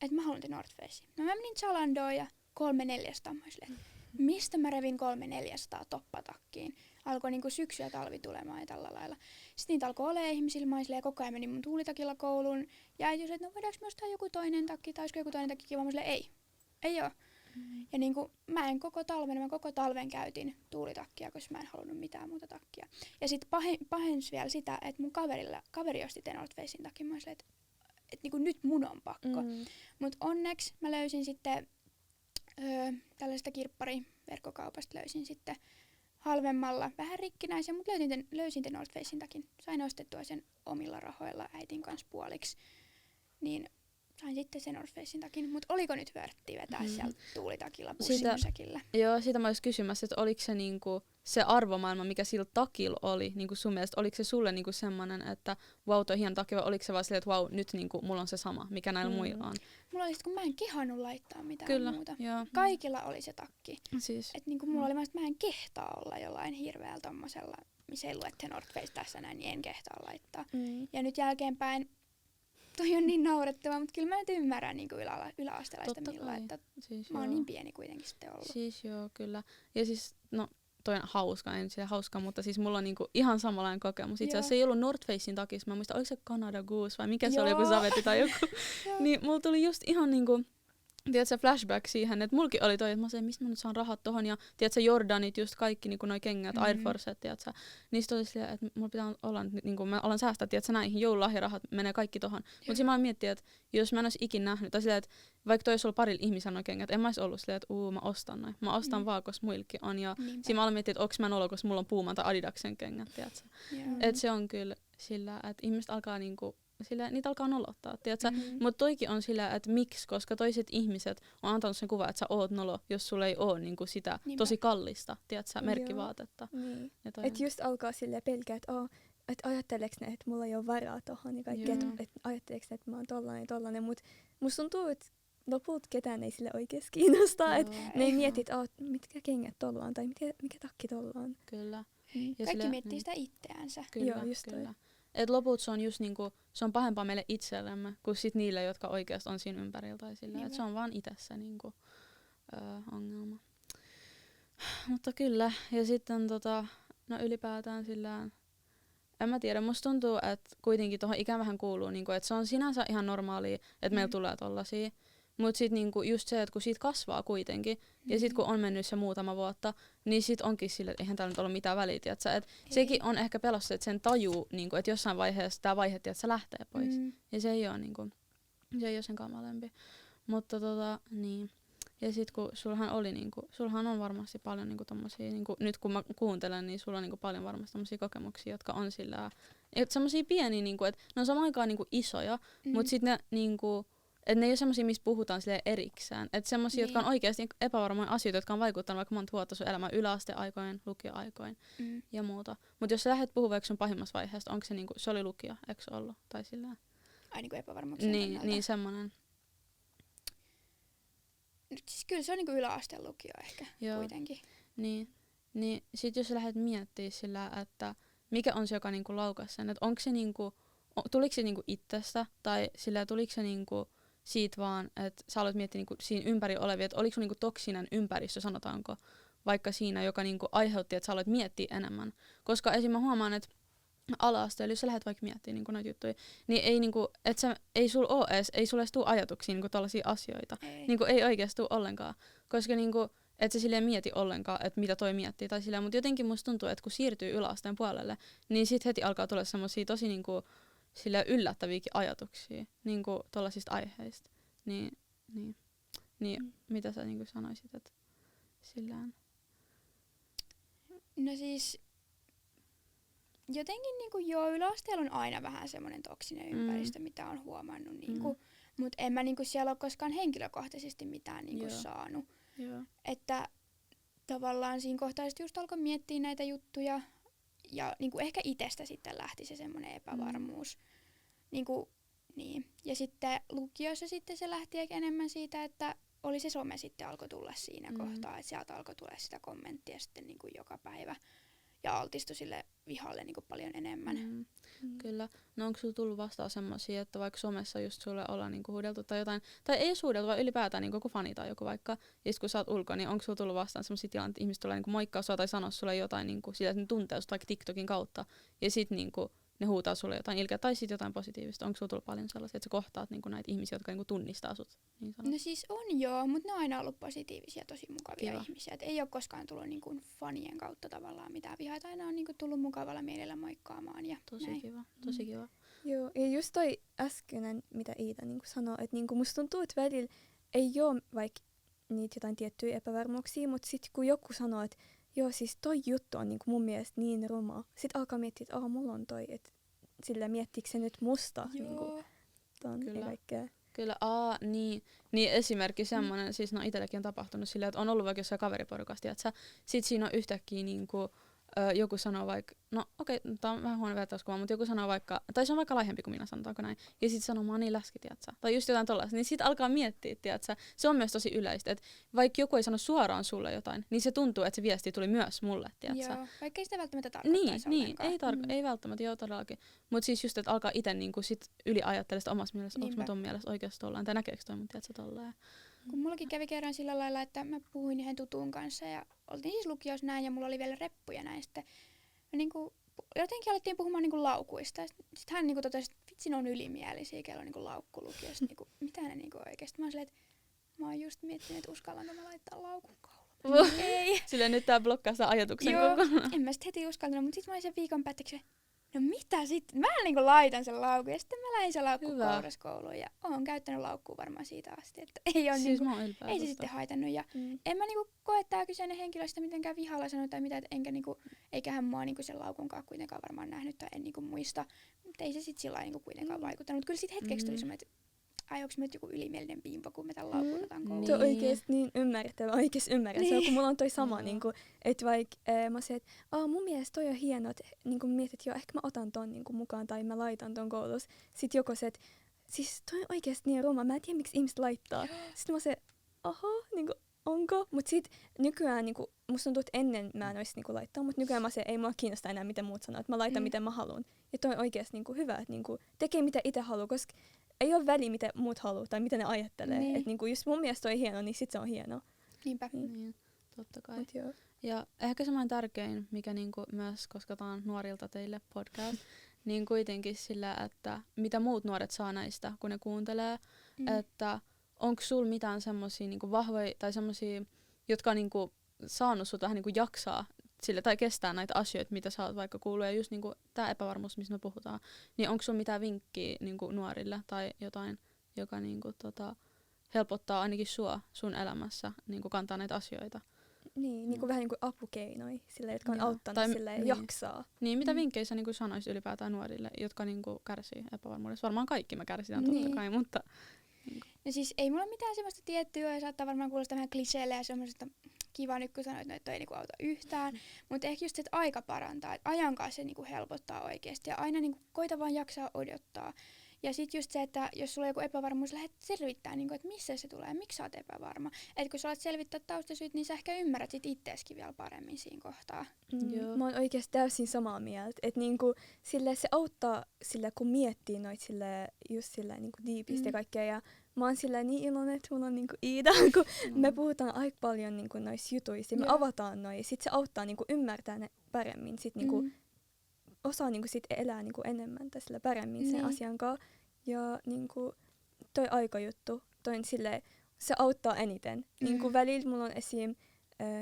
että mä haluan te North Faceen. No mä menin Zalandoon ja 300-400. Mä silleen, mistä mä revin 300-400 toppatakkiin? Alkoi niinku syksy ja talvi tulemaan ja tällä lailla. Sitten niitä alkoi olemaan ihmisillä. Mä olin koko ajan menin mun tuulitakilla kouluun. Ja äiti sanoi, että no voidaanko me ostaa joku toinen takki tai olisiko joku toinen takki kiva. Mä silleen, ei oo. Ja niinku, mä koko talven käytin tuulitakkia, koska mä en halunnut mitään muuta takkia. Ja sit pahens vielä sitä, että mun kaveri osti The North Facein takin. Mä olin että niinku nyt mun on pakko. Mut onneksi mä löysin sitten tällaisesta kirppariverkkokaupasta löysin sitten halvemmalla, vähän rikkinäisen, mutta löysin The North Facein takin. Sain ostettua sen omilla rahoilla äitin kanssa puoliksi. Niin sain sitten sen North Facein takin, mutta oliko nyt vörtti vetää sieltä tuulitakilla bussipysäkillä? Joo, siitä mä olisin kysymässä, että oliko se niinku se arvomaailma, mikä sillä takilla oli, niinku sun mielestä, oliko se sulle niinku semmoinen, että vau, toi hieno takki, vai oliko se vaan silleen, että vau, nyt niinku mulla on se sama, mikä näillä muilla on? Mulla oli sit, kun mä en kehannut laittaa mitään muuta. Joo. Kaikilla oli se takki. Siis. Et niinku mulla oli vaan, että mä en kehtaa olla jollain hirveällä tommosella, missä ei lue, että North Face tässä näin, niin en kehtaa laittaa. Ja nyt jälkeenpäin toi on niin naurettava, mutta kyllä mä nyt ymmärrän niin yläastelaista millä, että siis mä oon niin pieni kuitenkin sitten ollut. Siis joo, kyllä. Ja siis, no toi on hauska, ei nyt siellä hauska, mutta siis mulla on niinku ihan samanlainen kokemus. Itse asiassa se ei ollut North Facein takissa, mä muistan, oliko se Canada Goose vai mikä se oli, joku savetti tai joku. Niin mulla tuli just ihan niinku, tiedätkö, flashback siihen, että mulki oli toi, että mä sanoin, mistä mä nyt saan rahat tohon, ja tiedätkö, Jordanit, just kaikki niinku noi kengät, Air Forcet, tiedätkö, niistä oli silleen, että mulla pitää olla, niinku mä alan säästää, tiedätkö, näihin joululahjarahat menee kaikki tohon. Mutta siinä mä miettin, että jos mä en olisi ikin nähnyt, tai silleen, että vaikka toi olisi ollut parilla ihmisellä noi kengät, en mä olisi ollut silleen, että mä ostan noin. Mä ostan vaan, koska muillekin on, ja siinä mä aloin miettiä, että onks mä olo, koska mulla on Puman tai Adidaksen kengät, tiedätkö. Että se on kyllä sillä, että ihmiset alkaa niinku, sillä, niitä alkaa nolottaa, tiedätkö? Mutta toikin on sillä, että miksi, koska toiset ihmiset on antanut sen kuvan, että sä oot nolo, jos sulla ei oo niinku sitä tosi kallista, tiedätkö, merkkivaatetta. Niin. Että just alkaa silleen pelkää, että ajatteleeko ne, että mulla ei ole varaa tohon ja kaikkea, että ajatteleeko ne, että mä oon tollanen, mutta musta tuntuu, että lopulta ketään ei sille oikeesti kiinnostaa, että ne ei mieti, että mitkä kengät tollaan tai mikä takki tollaan. Kyllä. Ja kaikki miettii sitä itseänsä. Kyllä, joo, just kyllä. Et loput se on just niinku, se on pahempaa meille itsellemme kuin sit niille, jotka oikeasti on siinä ympärillä tai sillä. Et se on vaan itse se niinku, ongelma. Mutta kyllä, ja sitten no ylipäätään sillä, en mä tiedä, musta tuntuu, että kuitenkin tuohon ikään vähän kuuluu, niinku, että se on sinänsä ihan normaalia, että meillä tulee tollasia. Mut sit niinku just se, että kun siitä kasvaa kuitenkin, ja sit kun on mennyt se muutama vuotta, niin sit onkin sille, että eihän täällä nyt ollut mitään väliä, et sekin on ehkä pelossa, että sen tajuu, niinku, että jossain vaiheessa tää vaihe, että se lähtee pois. Ja se ei oo niinku, se ei oo sen kamalempi. Mutta niin. Ja sit kun sulhan oli niinku, sulhan on varmasti paljon niinku tommosia, niinku, nyt kun mä kuuntelen, niin sulla on niinku paljon varmasti tommosia kokemuksia, jotka on sillä, että semmosia pieniä, niinku, että ne on samaan aikaan niinku isoja, mut sit ne niinku, että ne ei ole semmosia, missä puhutaan silleen erikseen. Että semmosia, jotka on oikeasti oikeasti asioita, jotka on vaikuttanut vaikka monta vuotta sun elämään yläasteaikoin, lukioaikoin ja muuta. Mut jos sä lähdet puhumaan vaikka sun pahimmassa vaiheessa, onko se niinku, se oli lukio, eikö se ollut? Tai sillä. Ai niinku epävarmuuksien Niin semmonen. Siis kyllä se on niinku yläasteen lukio ehkä kuitenkin. Niin sit jos sä lähdet miettimään sillä, että mikä on se, joka niinku laukas sen, että onko se niinku, tuliko se niinku itsestä tai sillä tuliko se niinku siitä vaan, että sä aloit miettiä niinku siinä ympäri olevia, että oliko sun niinku toksinen ympäristö, sanotaanko, vaikka siinä, joka niinku aiheutti, että sä aloit miettiä enemmän. Koska esim. Mä huomaan, että ala-asteella, jos sä lähdet vaikka miettimään niinku noita juttuja, niin ei, niinku, ei sul oo edes, ei sulle edes tuu ajatuksia niinku tollaisia asioita. Niinku, ei oikeesti tuu ollenkaan. Koska niinku, et sä silleen mieti ollenkaan, että mitä toi miettii. Tai silleen, mutta jotenkin musta tuntuu, että kun siirtyy yläasteen puolelle, niin sit heti alkaa tulla semmosia tosi niinku, silleen yllättäviäkin ajatuksia niinku tollasista aiheista. Niin mitä sä niinku sanoisit, että sillään? No siis jotenkin niinku joo, yläasteella on aina vähän semmoinen toksinen ympäristö, mitä on huomannut niinku, mut en mä niinku siellä ole koskaan henkilökohtaisesti mitään niinku saanut. Joo. Että tavallaan siinä kohtaa just alkoi miettiä näitä juttuja ja niinku ehkä itsestä sitten lähti se semmoinen epävarmuus. Niinku, niin. Ja sitten lukiossa sitten se lähti ehkä enemmän siitä, että oli se some sitten alkoi tulla siinä kohtaa, että sieltä alkoi tulla sitä kommenttia sitten niinku joka päivä ja altistui sille vihalle niinku paljon enemmän. Kyllä. No onko sulla tullut vastaan semmosia, että vaikka somessa just sulle ollaan niinku huudeltu tai jotain, tai ei huudeltu, vaan ylipäätään niinku joku fani tai joku vaikka, ja sit kun sä oot ulkona, niin onko sulla tullut vastaan semmosia tilanteita, että ihmiset tulee niinku moikkaa sua tai sanoa sulle jotain niinku sillä, että ne tuntee sut vaikka TikTokin kautta, ja sit niinku ne huutaa sulle jotain ilkeä tai sit jotain positiivista. Onko sulla tullut paljon sellaisia, että sä kohtaat niinku näitä ihmisiä, jotka niinku tunnistaa sut? Niin no siis on joo, mutta ne on aina ollut positiivisia, tosi mukavia ihmisiä. Et ei ole koskaan tullut niinku fanien kautta tavallaan mitään vihaa. Aina on niinku tullut mukavalla mielellä moikkaamaan. Ja tosi näin. kiva, tosi kiva. Joo, ja just toi äskeinen, mitä Iida niinku sanoi, että niinku musta tuntuu, että välillä ei ole vaikka niitä jotain tiettyjä epävarmuuksia, mutta sitten kun joku sanoo, että joo, siis toi juttu on niinku mun mielestä niin ruma, sitten alkaa miettiä, että mulla on toi, että sillä miettiikö se nyt musta niinku ton ja kaikkea. Kyllä, niin esimerkki semmoinen, siis no itsellekin on tapahtunut silleen, että on ollut vaikka jossain kaveriporukasta, että sit siinä on yhtäkkiä niinku, joku sanoo vaikka, no okei, tää on vähän huono vertauskuva, mutta joku sanoo vaikka, tai se on vaikka laihempi kuin minä, sanotaanko näin, ja sit sanoo, mä oon niin läski, tiiätsä, tai just jotain tollaista, niin sit alkaa miettiä, tiiätsä, se on myös tosi yleistä, että vaikka joku ei sano suoraan sulle jotain, niin se tuntuu, että se viesti tuli myös mulle, tiiätsä. Joo, vaikka ei sitä välttämättä tarkoittaisi Niin, ei välttämättä, joo todellakin, mutta siis just, että alkaa itse niinku sit yliajattelemaan sitä omassa mielessä, onko mä ton mielestä oikeasti tollaan, tai näkeekö toi mut, tiiätsä, tollaan. Kun mullakin kävi kerran sillä lailla, että mä puhuin yhden tutun kanssa ja oltiin siis lukiossa näin ja mulla oli vielä reppuja näin. Sitten niinku, jotenkin alettiin puhumaan niinku laukuista. Sitten hän niinku totesi, että vitsi, ne on ylimielisiä, kello on niinku laukku lukiossa. Niinku, mitä ne niinku oikeesti? Mä oon silleen, että mä oon just miettinyt, että uskallanko mä laittaa laukun kaulalle. Ei. Silleen nyt tää blokkaa sitä ajatuksen kokonaan. En mä sit heti uskaltanut, mutta sit mä olin sen viikon päätteeksi, no mitä sitten? Mä niinku laitan sen laukun ja sitten mä lähdin sen laukkuun kouluun ja oon käyttänyt laukkuu varmaan siitä asti, että ei, siis niinku, ei se sitten haitannut. Ja en mä niinku koe tää kyseinen henkilö sitä mitenkään vihalla sanonut tai mitä, enkä niinku, eiköhän mua niinku sen laukunkaan kuitenkaan varmaan nähnyt tai en niinku muista, mutta ei se sit sillä niinku kuitenkaan vaikuttanut. Mutta kyllä sit hetkeksi tuli semmoinen, että ai onks mä nyt joku ylimielinen pimpo, kun mä tän laukun otan kouluun. Se on oikeesti niin ymmärrettävä, oikeesti ymmärrän. Se on, kun mulla on toi sama, niinku, että vaikka mä sanoin, että mun mielestä toi on hieno, että niinku mietit, että joo, ehkä mä otan ton niinku mukaan tai mä laitan ton koulussa. Sitten joku se, että siis toi on oikeesti niin ruma, mä en tiedä miksi ihmiset laittaa. Sitten mä sanoin, niinku onko? Mut sit nykyään niinku, musta tuntuu, että ennen mä en ois niinku laittaa, mut nykyään mä ei mua kiinnosta enää mitä muut sanoo, että mä laitan miten mä haluan. Ja toi on oikeesti niinku hyvä, että niinku tekee mitä itse haluaa, koska ei ole väliä, mitä muut haluaa tai mitä ne ajattelee. Niin. Et niinku, jos mun mielestä on hieno, niin sit se on hieno. Niinpä. Niin, totta kai. Joo. Ja ehkä semmoinen tärkein, mikä niinku myös, koska tää on nuorilta teille podcast, niin kuitenkin sillä, että mitä muut nuoret saa näistä, kun ne kuuntelee, että onko sul mitään semmosia niinku vahvoja tai semmosia, jotka on niinku saanut sut vähän niinku jaksaa sille, tai kestää näitä asioita, mitä sä oot vaikka kuullut, ja just niinku tää epävarmuus, mistä me puhutaan, niin onko sulla mitään vinkkiä niinku nuorille tai jotain, joka niinku helpottaa ainakin sua sun elämässä niinku kantaa näitä asioita. Niin, niinku vähän niinku apukeinoja, sille, jotka on Joo. auttanut Tai silleen niin. jaksaa. Niin, mitä vinkkejä sä niinku sanois ylipäätään nuorille, jotka niinku kärsii epävarmuudessa? Varmaan kaikki me kärsitään totta Niin. kai, mutta... No siis ei mulla mitään semmoista tiettyä, ja saattaa varmaan kuulostaa vähän kliseelle ja semmoisesta kiva nyt kun sanoit, että toi ei niinku auta yhtään. Mutta ehkä just se, että aika parantaa, että ajan kanssa se niinku helpottaa oikeasti ja aina niinku koita vaan jaksaa odottaa. Ja sit just se, että jos sulla on joku epävarmuus, lähdet selvittämään, niinku, että missä se tulee, miksi sä oot epävarma. Että kun sä alat selvittää taustasyyt, niin sä ehkä ymmärrät sit itteeskin vielä paremmin siinä kohtaa. Joo. Mä oon oikeesti täysin samaa mieltä. Että niinku, sille se auttaa sille, kun miettii noit sille, just sille niinku diipistä ja kaikkea. Ja mä oon sille niin iloinen, että mulla on niinku Iida, kun me puhutaan aika paljon niinku noissa jutuissa. Ja me avataan noin. Sit se auttaa niinku ymmärtää ne paremmin. Sit niinku osaa niinku sit elää niinku enemmän tai sille paremmin sen asian kanssa. Ja niinku, toi aikajuttu, toi sille, se auttaa eniten. Niinku välillä mulla on esim.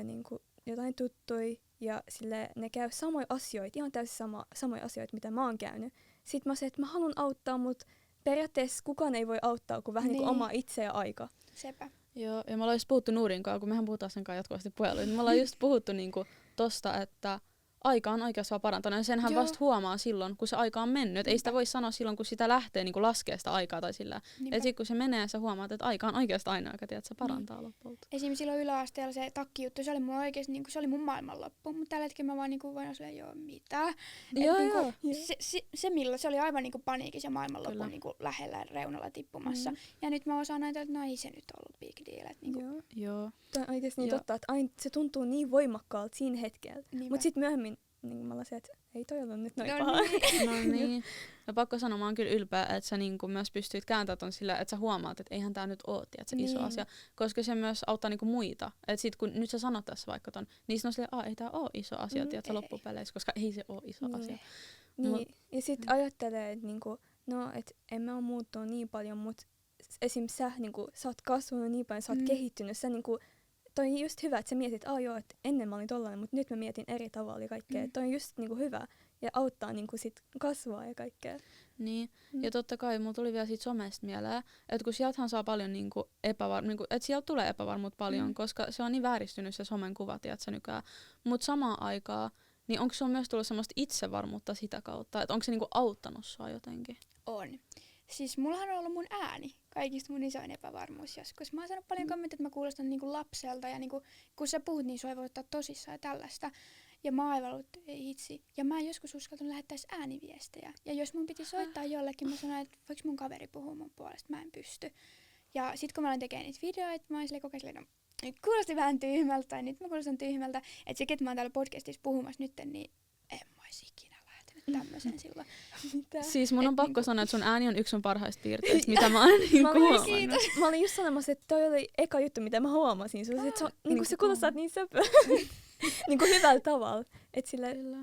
Niinku, jotain tuttui ja sille ne käy samoja asioita, ihan täysin samoja asioita, mitä mä oon käynyt. Sitten mä sanoin, että mä haluan auttaa, mutta periaatteessa kukaan ei voi auttaa kuin vähän niinku oma itse ja aika. Sepä. Joo, ja me ollaan just puhuttu Nuurin kanssa, kun mehän puhutaan sen kanssa jatkuvasti puheluun. Me ollaan just puhuttu niinku tosta, että aika on oikeasti vaan parantanut. Ja senhän vasta huomaa silloin, kun se aika on mennyt. Ei sitä voi sanoa silloin, kun sitä lähtee niinku laskea sitä aikaa tai sillä. Ja sitten kun se menee, sä huomaat, että aika on oikeasti aina aika, että se parantaa lopulta. Esimerkiksi silloin yläasteella se takkijuttu, se oli mulla oikeesti niinku, se oli mun maailmanloppu. Mutta tällä hetkellä mä vaan niinku voin olla silleen, joo, mitä? Joo. Se milloin, se oli aivan niinku paniikissa ja maailmanloppu niinku lähellä reunalla tippumassa. Ja nyt mä osaan näitä, että no ei se nyt ollut big deal. Et niinku. Joo. Toi on oikeesti niin totta, että aina se tuntuu niin voimakkaalta siinä hetkellä. Mutta sitten myöhemmin niin mä olisin, että ei toi ollut nyt noin paha. No niin. Ja pakko sanoa, mä oon kyllä ylpeä, että sä niinku myös pystyit kääntämään ton sillä, että sä huomaat, että eihän tää nyt oo se iso asia. Koska se myös auttaa niinku muita. Että sit kun nyt sä sanot tässä vaikka ton, niin on silleen, ei tää oo iso asia, tiedätkö, loppupeleissä, koska ei se oo iso asia. Niin. Ja sit ajattelee, että niinku, no, et en mä oo muuttunut niin paljon, mutta esim. Sä, niinku, sä oot kasvanut niin paljon, sä oot kehittynyt, sä niinku, toi on just hyvä, että sä mietit, että ennen mä olin tollainen, mutta nyt mä mietin eri tavalla ja kaikkea. Toi on just niinku hyvä ja auttaa niinku sit kasvaa ja kaikkea. Niin, ja totta kai mulla tuli vielä siitä somesta mieleen, että kun sieltähän saa paljon niinku niinku, että sieltä tulee epävarmuutta paljon, koska se on niin vääristynyt se somen kuva, tiedätkö, nykyään. Mutta samaan aikaan, niin onko sulla myös tullut semmoista itsevarmuutta sitä kautta, että onko se niinku auttanut sua jotenkin? On. Siis mullahan on ollut mun ääni kaikista mun isoin epävarmuus joskus. Mä oon saanut paljon kommentteja, että mä kuulostan niinku lapselta ja niinku, kun sä puhut, niin sua ei voi ottaa tosissaan ja tällaista. Ja mä oon aivan ollut, ei hitsi. Ja mä en joskus uskaltanut lähettää ääniviestejä. Ja jos mun piti soittaa jollekin, mä sanoin, että voiko mun kaveri puhua mun puolesta, mä en pysty. Ja sit kun mä aloin tekemään niitä videoita, mä oon silleen koko ajan, kuulosti vähän tyhmältä, tai nyt mä kuulostan tyhmältä. Että sekin, että mä oon täällä podcastissa puhumassa nytten, niin en mä ois ikinä lähtenyt tämmöisen silloin. Mitä? Siis mun on pakko sanoa, että sun ääni on yksi sun parhaista piirteistä, mitä mä oon niinku huomannut. Mä olin just sanomassa, että toi oli eka juttu, mitä mä huomasin. Niinku se kuulostaa niin söpö. Niinku hyvällä tavalla. Että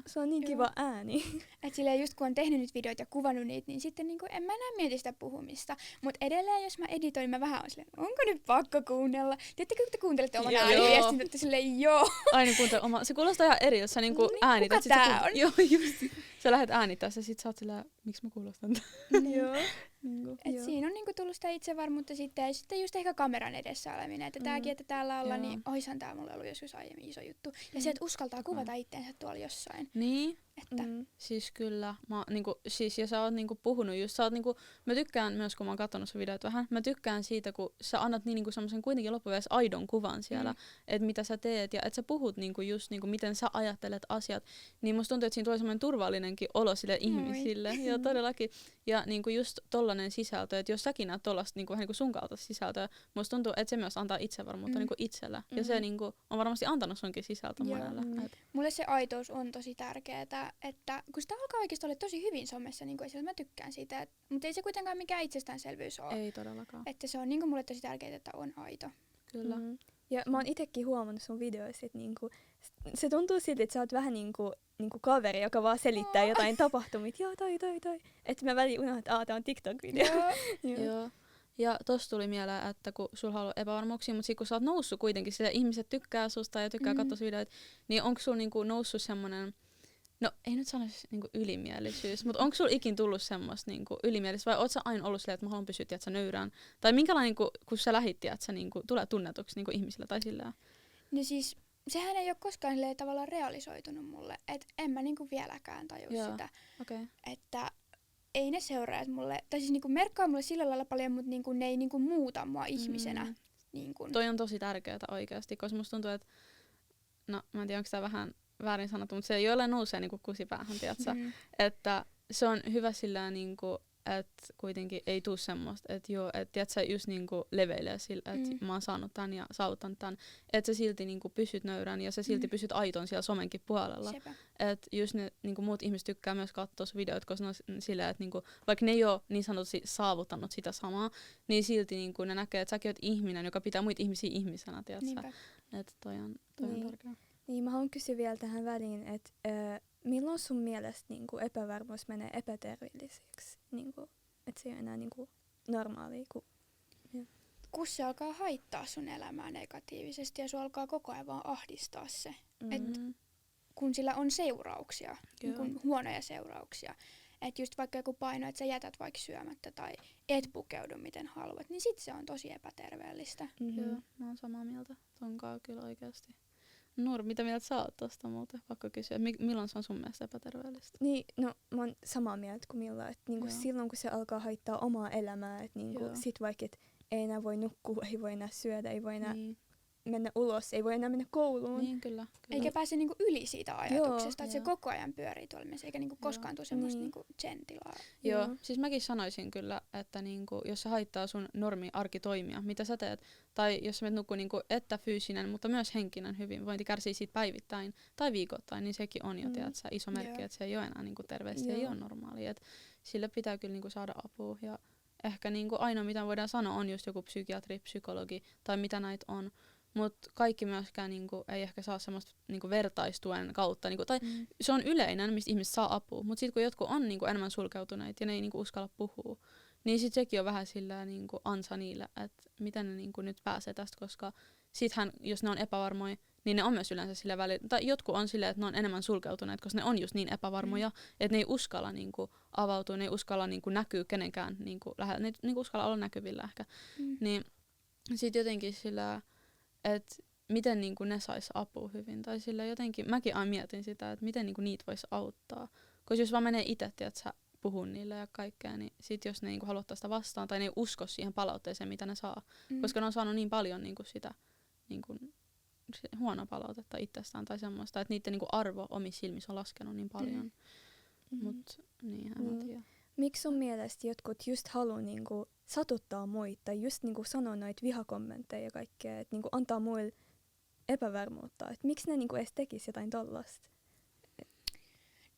se on niin kiva ääni. Että silleen just kun on tehnyt nyt videoita ja kuvannut niitä, niin sitten niinku en mä enää mieti sitä puhumista. Mut edelleen jos mä editoin, mä vähän on silleen, onko nyt pakko kuunnella? Tiedättekö, kun te kuuntelette oman ääniviestin, että silleen joo. Aina kuuntele oma. Se kuulostaa ihan eri, jos sä niinku äänität. Kuka tää on? Joo, just. Sä lähdet äänittää ja sit sä oot silleen, miksi mä kuulostan Joo. Et siinä on niinku tullut sitä itsevarmuutta sitten ja sitten just ehkä kameran edessä oleminen, että tääkin, että täällä ollaan, niin oishan tää mulle ollut joskus aiemmin iso juttu. Ja se, että uskaltaa kuvata itteensä tuolla jossain. Niin. Että Siis kyllä. Ja sä oot niinku puhunut just, mä tykkään myös, kun mä oon katsonut sun videot vähän, mä tykkään siitä, kun sä annat niinku semmoisen kuitenkin loppupeleissä aidon kuvan siellä, että mitä sä teet ja että sä puhut niinku just niinku miten sä ajattelet asiat, niin musta tuntuu, että siinä tulee semmoinen turvallinenkin olo sille ihmisille. Ja todellakin. Ja niinku just tollanen sisältö, että jos säkin näet tollasta niinku vähän niinku sun kaltaista sisältöä, musta tuntuu, että se myös antaa itsevarmuutta niinku itsellä. Ja se niinku on varmasti antanut sunkin sisältö monelle. Mulle se aitous on tosi tärkeää, että kun sitä alkaa oikeasti olla tosi hyvin somessa, niin kuin mä tykkään siitä, mutta ei se kuitenkaan mikään itsestäänselvyys ole. Ei todellakaan. Että se on niinku mulle tosi tärkeää, että on aito. Kyllä. Ja mä oon itekin huomannut sun videoissa, että niinku, se tuntuu siltä, että sä oot vähän niinku kaveri, joka vaan selittää jotain tapahtumia. Joo, toi. Että mä väliin unohdan, että tää on TikTok-video. Joo. Ja tossa tuli mieleen, että kun sulla on ollut epävarmuuksia, mutta sit kun sä oot noussut kuitenkin, sillä ihmiset tykkää susta ja tykkää katsoa videoita, niin onko sulla niinku noussut semmonen No ei nyt sanoisi niinku ylimielisyys, mutta onko sulla ikin tullut semmoista niinku ylimielisyys vai oot sä aina ollut silleen, että mä haluan pysyä tiiätsä, nöyrään? Tai minkälainen, niinku, kun sä lähit, tiiätsä, niinku, tulee tunnetuksi niinku ihmisillä tai sillä? No siis sehän ei ole koskaan silleen tavallaan realisoitunut mulle, että en mä niinku vieläkään tajua sitä, että ei ne seuraajat mulle, tai siis niinku merkkaa mulle sillä lailla paljon, mutta niinku ne ei niinku muuta mua ihmisenä. Niinku. Toi on tosi tärkeää oikeasti, koska musta tuntuu, että no mä en tiedä, onko tämä vähän väärin sanottu, mutta se joille nousee niinku kusipäähän, tiiätsä, että se on hyvä sillä niinku, että kuitenkin ei tuu semmoista, että joo, että tiiätsä, just niinku leveilee sillä, että mä oon saanut tän ja saavutan tän, että sä silti niinku pysyt nöyrän ja sä silti pysyt aitoon siellä somenkin puolella. Että just ne niinku muut ihmiset tykkää myös katsoa videoita, koska ne on silleen, että niinku, vaikka ne ei ole niin sanotusti saavuttanut sitä samaa, niin silti niinku ne näkee, että säkin oot ihminen, joka pitää muita ihmisiä ihmisenä, tiiätsä. Että toi on tärkeää. Niin, mä haluan kysyä vielä tähän väliin, että milloin sun mielestä niinku epävarmuus menee epäterveelliseksi? Niinku, että se ei ole enää niinku normaalia. Kun se alkaa haittaa sun elämää negatiivisesti ja sua alkaa koko ajan vaan ahdistaa se. Et kun sillä on seurauksia, niin huonoja seurauksia. Että just vaikka joku paino, että sä jätät vaikka syömättä tai et pukeudu miten haluat, niin sit se on tosi epäterveellistä. Joo, mä oon samaa mieltä tonkaan kyllä oikeasti. Nur, mitä mieltä sä oot tosta muuten? Pakko kysyä, milloin se on sun mielestä epäterveellistä? Niin, no mä oon samaa mieltä kuin milloin. Että niinku silloin kun se alkaa haittaa omaa elämää, että niinku sit vaikka et ei enää voi nukkua, ei voi enää syödä, ei voi enää mennä ulos, ei voi enää mennä kouluun. Niin, kyllä. Eikä pääse niinku yli siitä ajatuksesta, että se koko ajan pyörii tuolla mielessä, eikä niinku koskaan tule semmoista niinku zen-tilaa. Joo, siis mäkin sanoisin kyllä, että niinku, jos se haittaa sun normi-arkitoimia, mitä sä teet, tai jos sä menet nukkuu niinku, että fyysinen, mutta myös henkinen hyvinvointi kärsii siitä päivittäin tai viikoittain, niin sekin on jo tiedätkö, iso merkki, että se ei ole enää niinku terveesti, ei ole normaalia. Et sille pitää kyllä niinku saada apua. Ja ehkä niinku ainoa, mitä voidaan sanoa, on just joku psykiatri, psykologi tai mitä näitä on. Mutta kaikki myöskään niinku, ei ehkä saa semmoista niinku, vertaistuen kautta. Niinku, tai se on yleinen, mistä ihmiset saa apua. Mutta sitten kun jotkut on niinku, enemmän sulkeutuneita ja ne ei niinku, uskalla puhua, niin sitten sekin on vähän sillä niinku, ansa niille, että miten ne niinku, nyt pääsee tästä. Koska sittenhän, jos ne on epävarmoja, niin ne on myös yleensä sillä välillä. Tai jotkut on silleen, että ne on enemmän sulkeutuneet, koska ne on just niin epävarmoja, että ne ei uskalla niinku, avautua, ne ei uskalla niinku, näkyä kenenkään niinku, lähellä. Ne ei niinku, uskalla olla näkyvillä ehkä. Niin sitten jotenkin sillä, että miten niinku ne sais apua hyvin. Tai sillä jotenkin, mäkin aina mietin sitä, että miten niinku niitä voisi auttaa. Koska jos vaan menee itse, että sä puhun niille ja kaikkea, niin sit jos ne niinku haluaa sitä vastaan tai ne ei usko siihen palautteeseen, mitä ne saa. Koska ne on saanut niin paljon niinku sitä niinku, huonoa palautetta itsestään tai semmoista, että niiden niinku arvo omissa silmissä on laskenut niin paljon. Mut niinhän mä tiedän. Miksi sun mielestä jotkut just haluaa niinku satuttaa muita tai just niinku sanoa noita vihakommentteja ja kaikkea, että niinku antaa muille epävarmuutta, että miksi ne niinku edes tekisi jotain tollasta?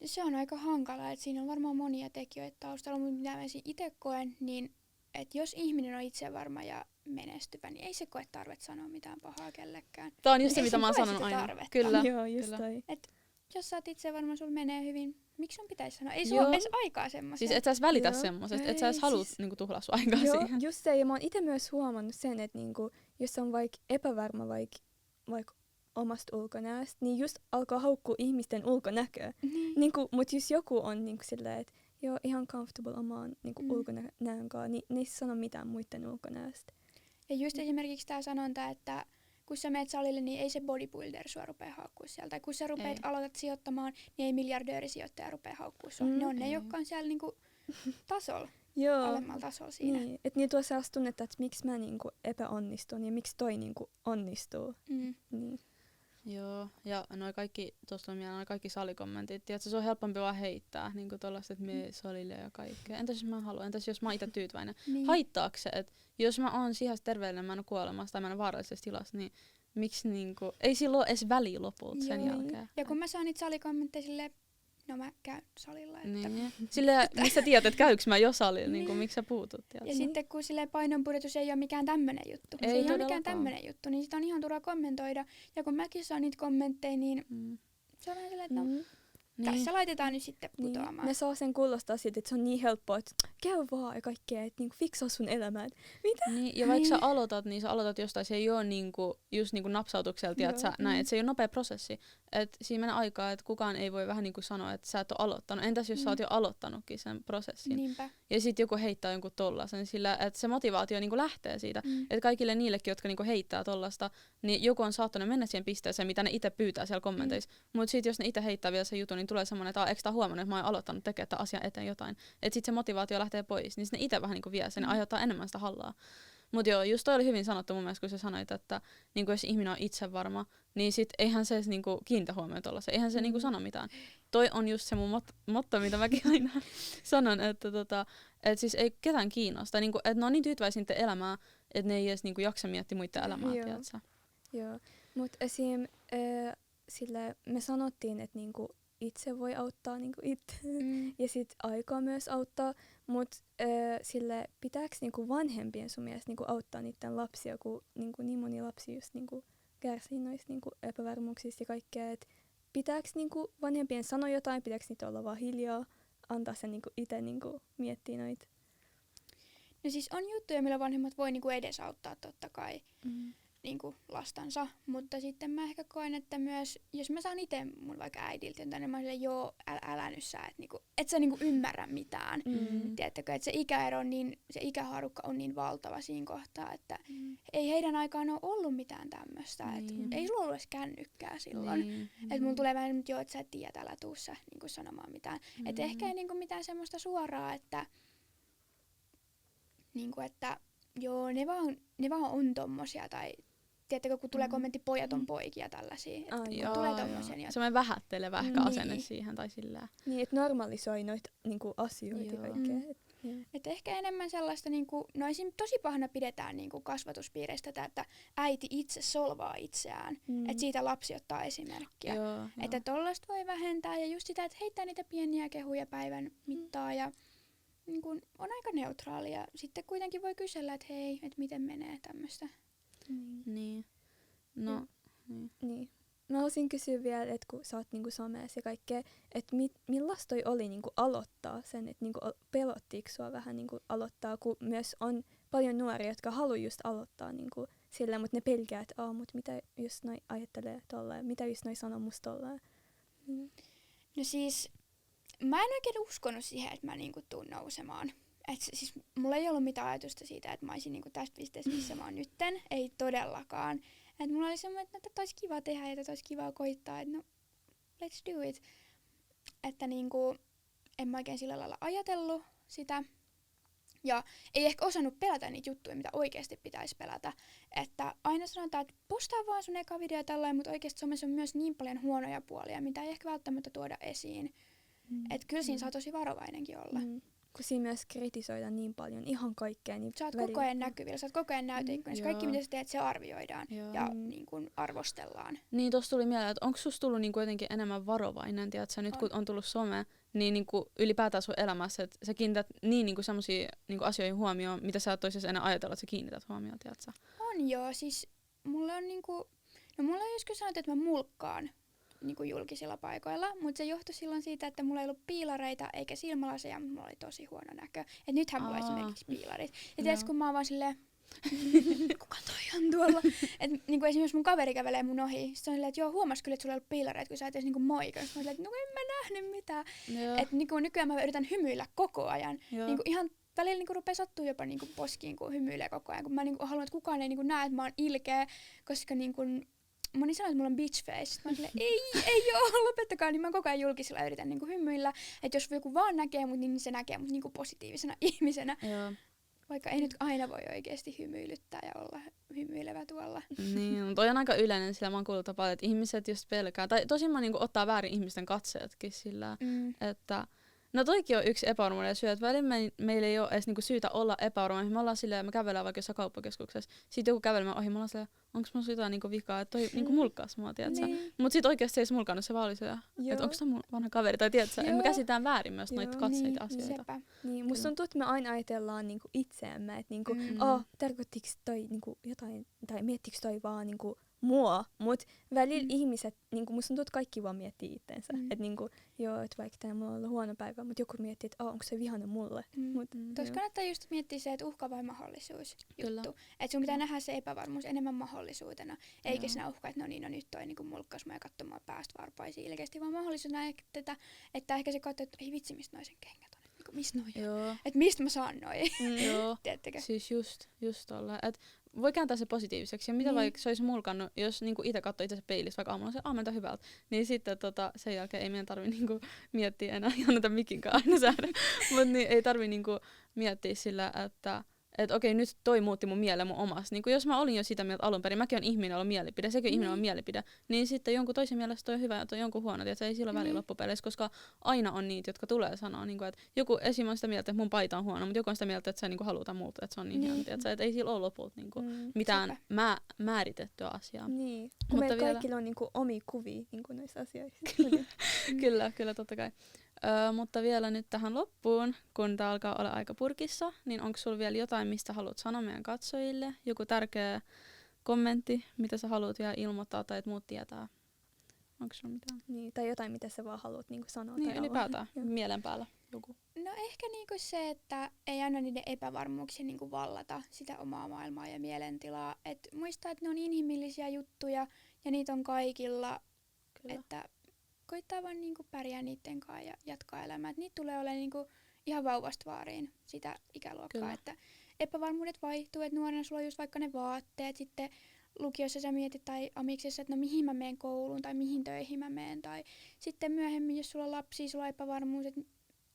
Se on aika hankalaa, että siinä on varmaan monia tekijöitä taustalla, mutta mitä mä itse koen, niin että jos ihminen on itsevarma ja menestyvä, niin ei se koe tarvetta sanoa mitään pahaa kellekään. Tämä on just se, mitä mä oon sanonut aina. Tarvetta. Kyllä. Joo, just toi. Et jos sä oot itsevarma, sulla menee hyvin, miksi sun pitäisi sanoa? Ei sulla ole edes aikaa semmoiseen. Siis et sä edes välitä semmosesta, et sä edes halua niinku, tuhlaa sun aikaa siihen. Just se, ja mä oon ite myös huomannut sen, että niinku, jos on vaikka epävarma vaikka omasta ulkonäöstä, niin just alkaa haukkua ihmisten ulkonäköä. Niinku, mut jos joku on niinku silleen, että joo, ihan comfortable omaan niinku, ulkonäön kanssa, niin ne ei sano mitään muiden ulkonäöstä. Ja just esimerkiksi tää sanonta, että kun sä meet salille, niin ei se bodybuilder sua rupea haukkua sieltä. Tai kun sä rupeat aloitat sijoittamaan, niin ei miljardöörisijoittaja rupea haukkua sua. Ne on ne, jotka on siellä niinku tasolla, alemmalla tasolla siinä. Niin, että niin tuo sellaista tunnetta, että miksi mä niinku epäonnistun ja miksi toi niinku onnistuu. Niin. Joo, ja noi kaikki, tuosta on mieleen, noi kaikki salikommentit, tiedätkö, se on helpompi vaan heittää, niinku tollaset, että mie salille ja kaikkea. Entäs jos mä haluan, entäs jos mä oon itse tyytyväinen? Haittaako se, että jos mä oon sihasta terveellinen, mä en ole kuolemassa tai mä en ole vaarallisessa tilassa, niin miksi niinku, ei silloin ole edes väliä lopulta sen jälkeen. Ja kun mä saan niitä salikommentteja silleen, no mä käyn salilla. Että niin. Silleen, mistä tiedät, että käykö mä jo salilla, niin miksi sä puutut? Ja sitten kun silleen painonpudotus ei ole mikään tämmönen juttu. Ei se ei ole mikään tämmönen juttu, niin sitä on ihan turha kommentoida. Ja kun mäkin saan niitä kommentteja, niin se on vähän silleen, että no, tässä laitetaan nyt sitten putoamaan. Niin. Ne saa sen kuulostaa siitä, että se on niin helppoa, että käy vaan ja kaikkea, että niinku fiksaa sun elämään. Mitä? Niin, ja vaikka sä aloitat, niin sä aloitat jostain, se ei ole niinku, just niinku napsautukselta, että sä näin, että se ei ole nopea prosessi, että siinä menee aikaa, että kukaan ei voi vähän niinku sanoa, että sä et ole aloittanut. Entäs jos sä oot jo aloittanutkin sen prosessin? Niinpä. Ja sitten joku heittää jonkun tollasen, sillä että se motivaatio niinku lähtee siitä. Että kaikille niillekin, jotka niinku heittää tollasta, niin joku on saattanut mennä siihen pisteeseen, mitä ne itse pyytää siellä kommenteissa. Mutta sitten jos ne itse heittää vielä se jutun, niin tulee semmoinen, että eikö tää huomannut, että mä oon aloittanut tekemään tämän asian eteen jotain. Että sitten se motivaatio lähtee pois, niin ne itse vähän niinku vie sen, ne aiheuttaa enemmän sitä hallaa. Mutta joo, just toi oli hyvin sanottu mun mielestä, kun sä sanoit, että niinku jos ihminen on itsevarma, niin sit eihän se niinku kiinnitä huomioon tollasen, eihän se niinku sano mitään. Toi on just se mun motto, mitä mäkin aina sanon, että et siis ei ketään kiinnosta, niinku, että ne on niin tyytyväisiä niiden elämää, että ne ei edes niinku jaksa miettiä muiden elämää, tiedätkö? Joo, mutta esim. Sille me sanottiin, että niinku itse voi auttaa niinku itse ja sit aika myös auttaa, mutta sille pitääkö niinku vanhempien sun mielestä niinku auttaa niiden lapsia, kun niinku niin moni lapsi just niinku kärsii noista niinku epävarmuuksista ja kaikkea, että pitääkö niinku vanhempien sanoa jotain, pitääkö niitä olla vaan hiljaa, antaa sen niinku itse niinku miettiä noita? No siis on juttuja, millä vanhemmat voi niinku edesauttaa totta kai niinku lastansa, mutta sitten mä ehkä koen, että myös, jos mä saan itse mun vaikka äidiltä jotain, niin mä oon silleen, joo, älä nyt sä, että niinku, et sä niinku ymmärrä mitään. Tiedättekö, että se ikäero on niin, se ikähaarukka on niin valtava siinä kohtaa, että ei heidän aikaan ole ollut mitään tämmöistä. Ei sulla ollut edes kännykkää silloin. Että mulla tulee vähän nyt, joo, että sä et tiedä, älä tuu sä niinku sanomaan mitään. Että ehkä ei niinku mitään semmoista suoraa, että niinku, että joo, ne vaan on tommosia, tai tiedättekö, kun tulee kommentti pojat on poikia tällaisia, että tulee tommosia. Niin semmoinen vähättelevä ehkä asenne siihen tai sillä. Niin, että normalisoi noita niinku asioita ja kaikkea. Että ehkä enemmän sellaista, niinku, no esim. Tosi pahana pidetään niinku kasvatuspiireistä tätä, että äiti itse solvaa itseään. Että siitä lapsi ottaa esimerkkiä. Että tollaista voi vähentää ja just sitä, että heittää niitä pieniä kehuja päivän mittaa ja niin kun on aika neutraali ja sitten kuitenkin voi kysellä, että hei, että miten menee tämmöistä. Niin. No, niin. Mä haluaisin kysyä vielä, että kun sä oot niinku somessa ja kaikkea, että millaista toi oli niinku aloittaa sen, että niinku pelottiiko sua vähän niinku aloittaa, kun myös on paljon nuoria, jotka haluaa just aloittaa niinku sillä, mutta ne pelkää, että mut mitä jos noi ajattelee tolleen, mitä jos noi sanoo musta tolleen. No siis mä en oikein uskonut siihen, että mä niinku tuun nousemaan. Et siis mulla ei ollut mitään ajatusta siitä, että mä olisin niinku tästä pisteestä, missä mä oon nytten. Ei todellakaan. Et mulla oli semmoinen, että tätä olisi kiva tehdä ja tätä olisi kiva koittaa, että no, let's do it. Että niinku, en mä oikein sillä lailla ajatellut sitä. Ja ei ehkä osannut pelätä niitä juttuja, mitä oikeasti pitäisi pelätä. Että aina sanotaan, että postaa vaan sun eka video tällainen, mutta oikeasti somessa on myös niin paljon huonoja puolia, mitä ei ehkä välttämättä tuoda esiin. Että kyllä siinä saa tosi varovainenkin olla. Kun siinä myös kritisoidaan niin paljon ihan kaikkea. Niin sä oot koko ajan näkyvillä, sä oot koko ajan näyteikkunassa. Kaikki mitä sä teet, se arvioidaan ja niin kun arvostellaan. Niin tossa tuli mieleen, että onko susta tullut niinku jotenkin enemmän varovainen, tiedätkö, nyt kun on tullut some, niin niinku ylipäätään sun elämässä, että sä kiinnität niin niinku semmosia niinku asioihin huomioon, mitä sä et toisessa enää ajatella, että sä kiinnität huomioon, tiedätkö? On joo, siis mulla on niinku, no mulla on joskus sanottu, että mä mulkkaan niinku julkisilla paikoilla, mutta se johtui silloin siitä, että mulla ei ollut piilareita eikä silmälaseja, mutta mulla oli tosi huono näkö. Et nythän mulla on esimerkiksi piilarit. Ja tiedätkö, kun mä oon vaan silleen, kuka toi on tuolla? Et niinku esimerkiksi mun kaveri kävelee mun ohi. Sitten on silleen, että joo, huomas kyllä, että sulla ei ollut piilareita, kun sä et edes niinku moikannut. Mä silleen, että no en mä nähnyt mitään. Et niinku nykyään mä yritän hymyillä koko ajan. Niinku ihan välillä niinku rupee sattuu jopa niinku poskiin, kun hymyilee koko ajan. Kun mä niinku haluan, että kukaan ei niinku näe, että mä oon ilkeä, koska niinku moni sanoo, että mulla on bitch face. Mä oon silleen, ei oo, lopettakaa. Niin mä koko ajan julkisilla yritän niinku hymyillä. Että jos joku vaan näkee mut, niin se näkee mut niinku positiivisena ihmisenä. Joo. Vaikka ei nyt aina voi oikeesti hymyilyttää ja olla hymyilevä tuolla. Niin, mutta toi on aika yleinen, sillä mä oon kuullut paljon, että ihmiset just pelkää. Tai tosin mä niinku ottaa väärin ihmisten katseetkin sillä, että no toikin on yksi epävarmuuden syy, että välillä meillä ei ole edes niinku syytä olla epävarmoja. Me ollaan silleen, me kävelään vaikka jossain kauppakeskuksessa. Sitten joku kävelee ohi, me ollaan silleen, onko mulla jotain niinku vikaa, että toi niinku mulkkaas mua, tiedätkö? Niin. Mutta sitten oikeasti se ei mulkannut, se vaan oli silleen, että onko tämä mun vanha kaveri, tai tiedätkö? Me käsitään väärin myös noita katseita asioita. Niin, musta tuntuu, että me aina ajatellaan niinku itseämme, että niinku, tarkoittiko toi niinku jotain, tai miettikö toi vaan niinku mua, mut välillä ihmiset, niinku musta tuntuu, että kaikki vaan miettii itsensä. Että niinku, joo, että vaikka tänään mulla on ollut huono päivä, mut joku miettii, että onko se vihainen mulle. Tuossa kannattaa just miettiä se, että uhka vai mahdollisuus Kyllä. juttu. Että sun pitää nähdä se epävarmuus enemmän mahdollisuutena, eikä sinä uhka, että no niin, no nyt toi niinku mulkkas mua ja katsoo mua päästä varpaisiin ilkeästi, vaan mahdollisuutena, että ehkä se katsoo, että ei vitsi, mistä noisen kengät on. Niinku, mistä noi on? Että mistä mä saan noi? Joo, Tiedättekö? siis just tolla. Et voi kääntää se positiiviseksi. Ja mitä vaikka se olisi mulkannut, jos niinku itse katsoo itse peilissä, vaikka aamulla se aamenta hyvältä, niin sitten sen jälkeen ei meidän tarvi niinku miettiä enää ihan näitä mikinkaan aina säädä. Mutta niin, ei tarvi niinku miettiä sillä, että okei, nyt toi muutti mun mieleen mun omassa. Niin jos mä olin jo sitä mieltä alun perin, mäkin on ihminen, jolla on mielipide, sekin ihminen on mielipide, niin sitten jonkun toisen mielestä toi on hyvä ja toi jonkun huono, että se ei silloin väliin loppupeleissä, koska aina on niitä, jotka tulee sanoa, niin kuin, että joku esim. On sitä mieltä, että mun paita on huono, mutta joku on sitä mieltä, että sä niin halutaan muuta, että se on niin hieno, että ei sillä ole lopulta niin mitään määritettyä asiaa. Niin, kun meillä kaikilla on niinku omia kuvia niinku noissa asioissa. Kyllä, totta kai. Mutta vielä nyt tähän loppuun, kun tää alkaa olla aika purkissa, niin onko sulla vielä jotain, mistä haluat sanoa meidän katsojille? Joku tärkeä kommentti, mitä sä haluat vielä ilmoittaa tai että muut tietää? Onko sulla mitään? Niin, tai jotain, mitä sä vaan haluat niinku sanoa. Niin, tai ylipäätään, mielen päällä joku. No ehkä niinku se, että ei aina niiden epävarmuuksien niinku vallata sitä omaa maailmaa ja mielentilaa. Et muistaa, että ne on inhimillisiä juttuja ja niitä on kaikilla. Kyllä. Että koittaa vaan niinku pärjää niiden kanssa ja jatkaa elämää. Et niitä tulee olemaan niinku ihan vauvasta vaariin sitä ikäluokkaa. Kyllä. Että epävarmuudet vaihtuu, että nuorena sulla on just vaikka ne vaatteet, sitten lukiossa sä mietit tai amiksessa, että no mihin mä menen kouluun tai mihin töihin mä menen. Tai sitten myöhemmin, jos sulla on lapsia, sulla on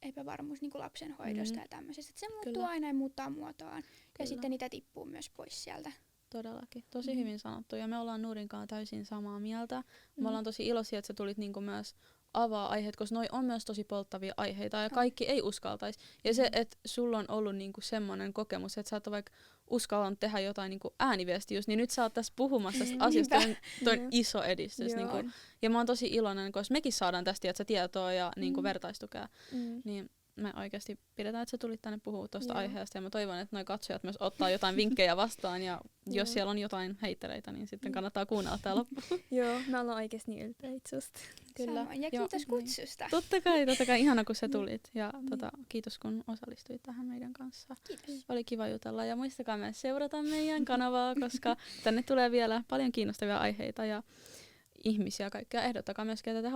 epävarmuus niin kuin lapsenhoidosta ja tämmöisestä. Että se muuttuu aina ja muuttaa muotoaan. Ja sitten niitä tippuu myös pois sieltä. Todellakin. Tosi hyvin sanottu. Ja me ollaan Nurin kanssa täysin samaa mieltä. Me ollaan tosi iloisia, että sä tulit niinku myös avaa aiheet, koska noi on myös tosi polttavia aiheita ja kaikki ei uskaltaisi. Ja se, että sulla on ollut niinku semmoinen kokemus, että sä et ole vaikka uskallanut tehdä jotain niinku ääniviestiä just, niin nyt sä oot tässä puhumassa tästä asiasta. Toi on iso edistys. Niinku. Ja mä oon tosi iloinen, koska mekin saadaan tästä tietoa ja niinku vertaistukea. Niin me oikeasti pidetään, että sä tulit tänne puhua tuosta aiheesta ja mä toivon, että noi katsojat myös ottaa jotain vinkkejä vastaan ja jos siellä on jotain heittereitä, niin sitten kannattaa kuunnella tää loppuun. Joo, me ollaan oikeasti niin ylpeitä susta. Kyllä. Ja kiitos kutsusta. Totta kai, ihana kun sä tulit ja kiitos kun osallistuit tähän meidän kanssa. Kiitos. Oli kiva jutella ja muistakaa myös seurata meidän kanavaa, koska tänne tulee vielä paljon kiinnostavia aiheita ja ihmisiä kaikkea. Ehdottakaa myös ketä te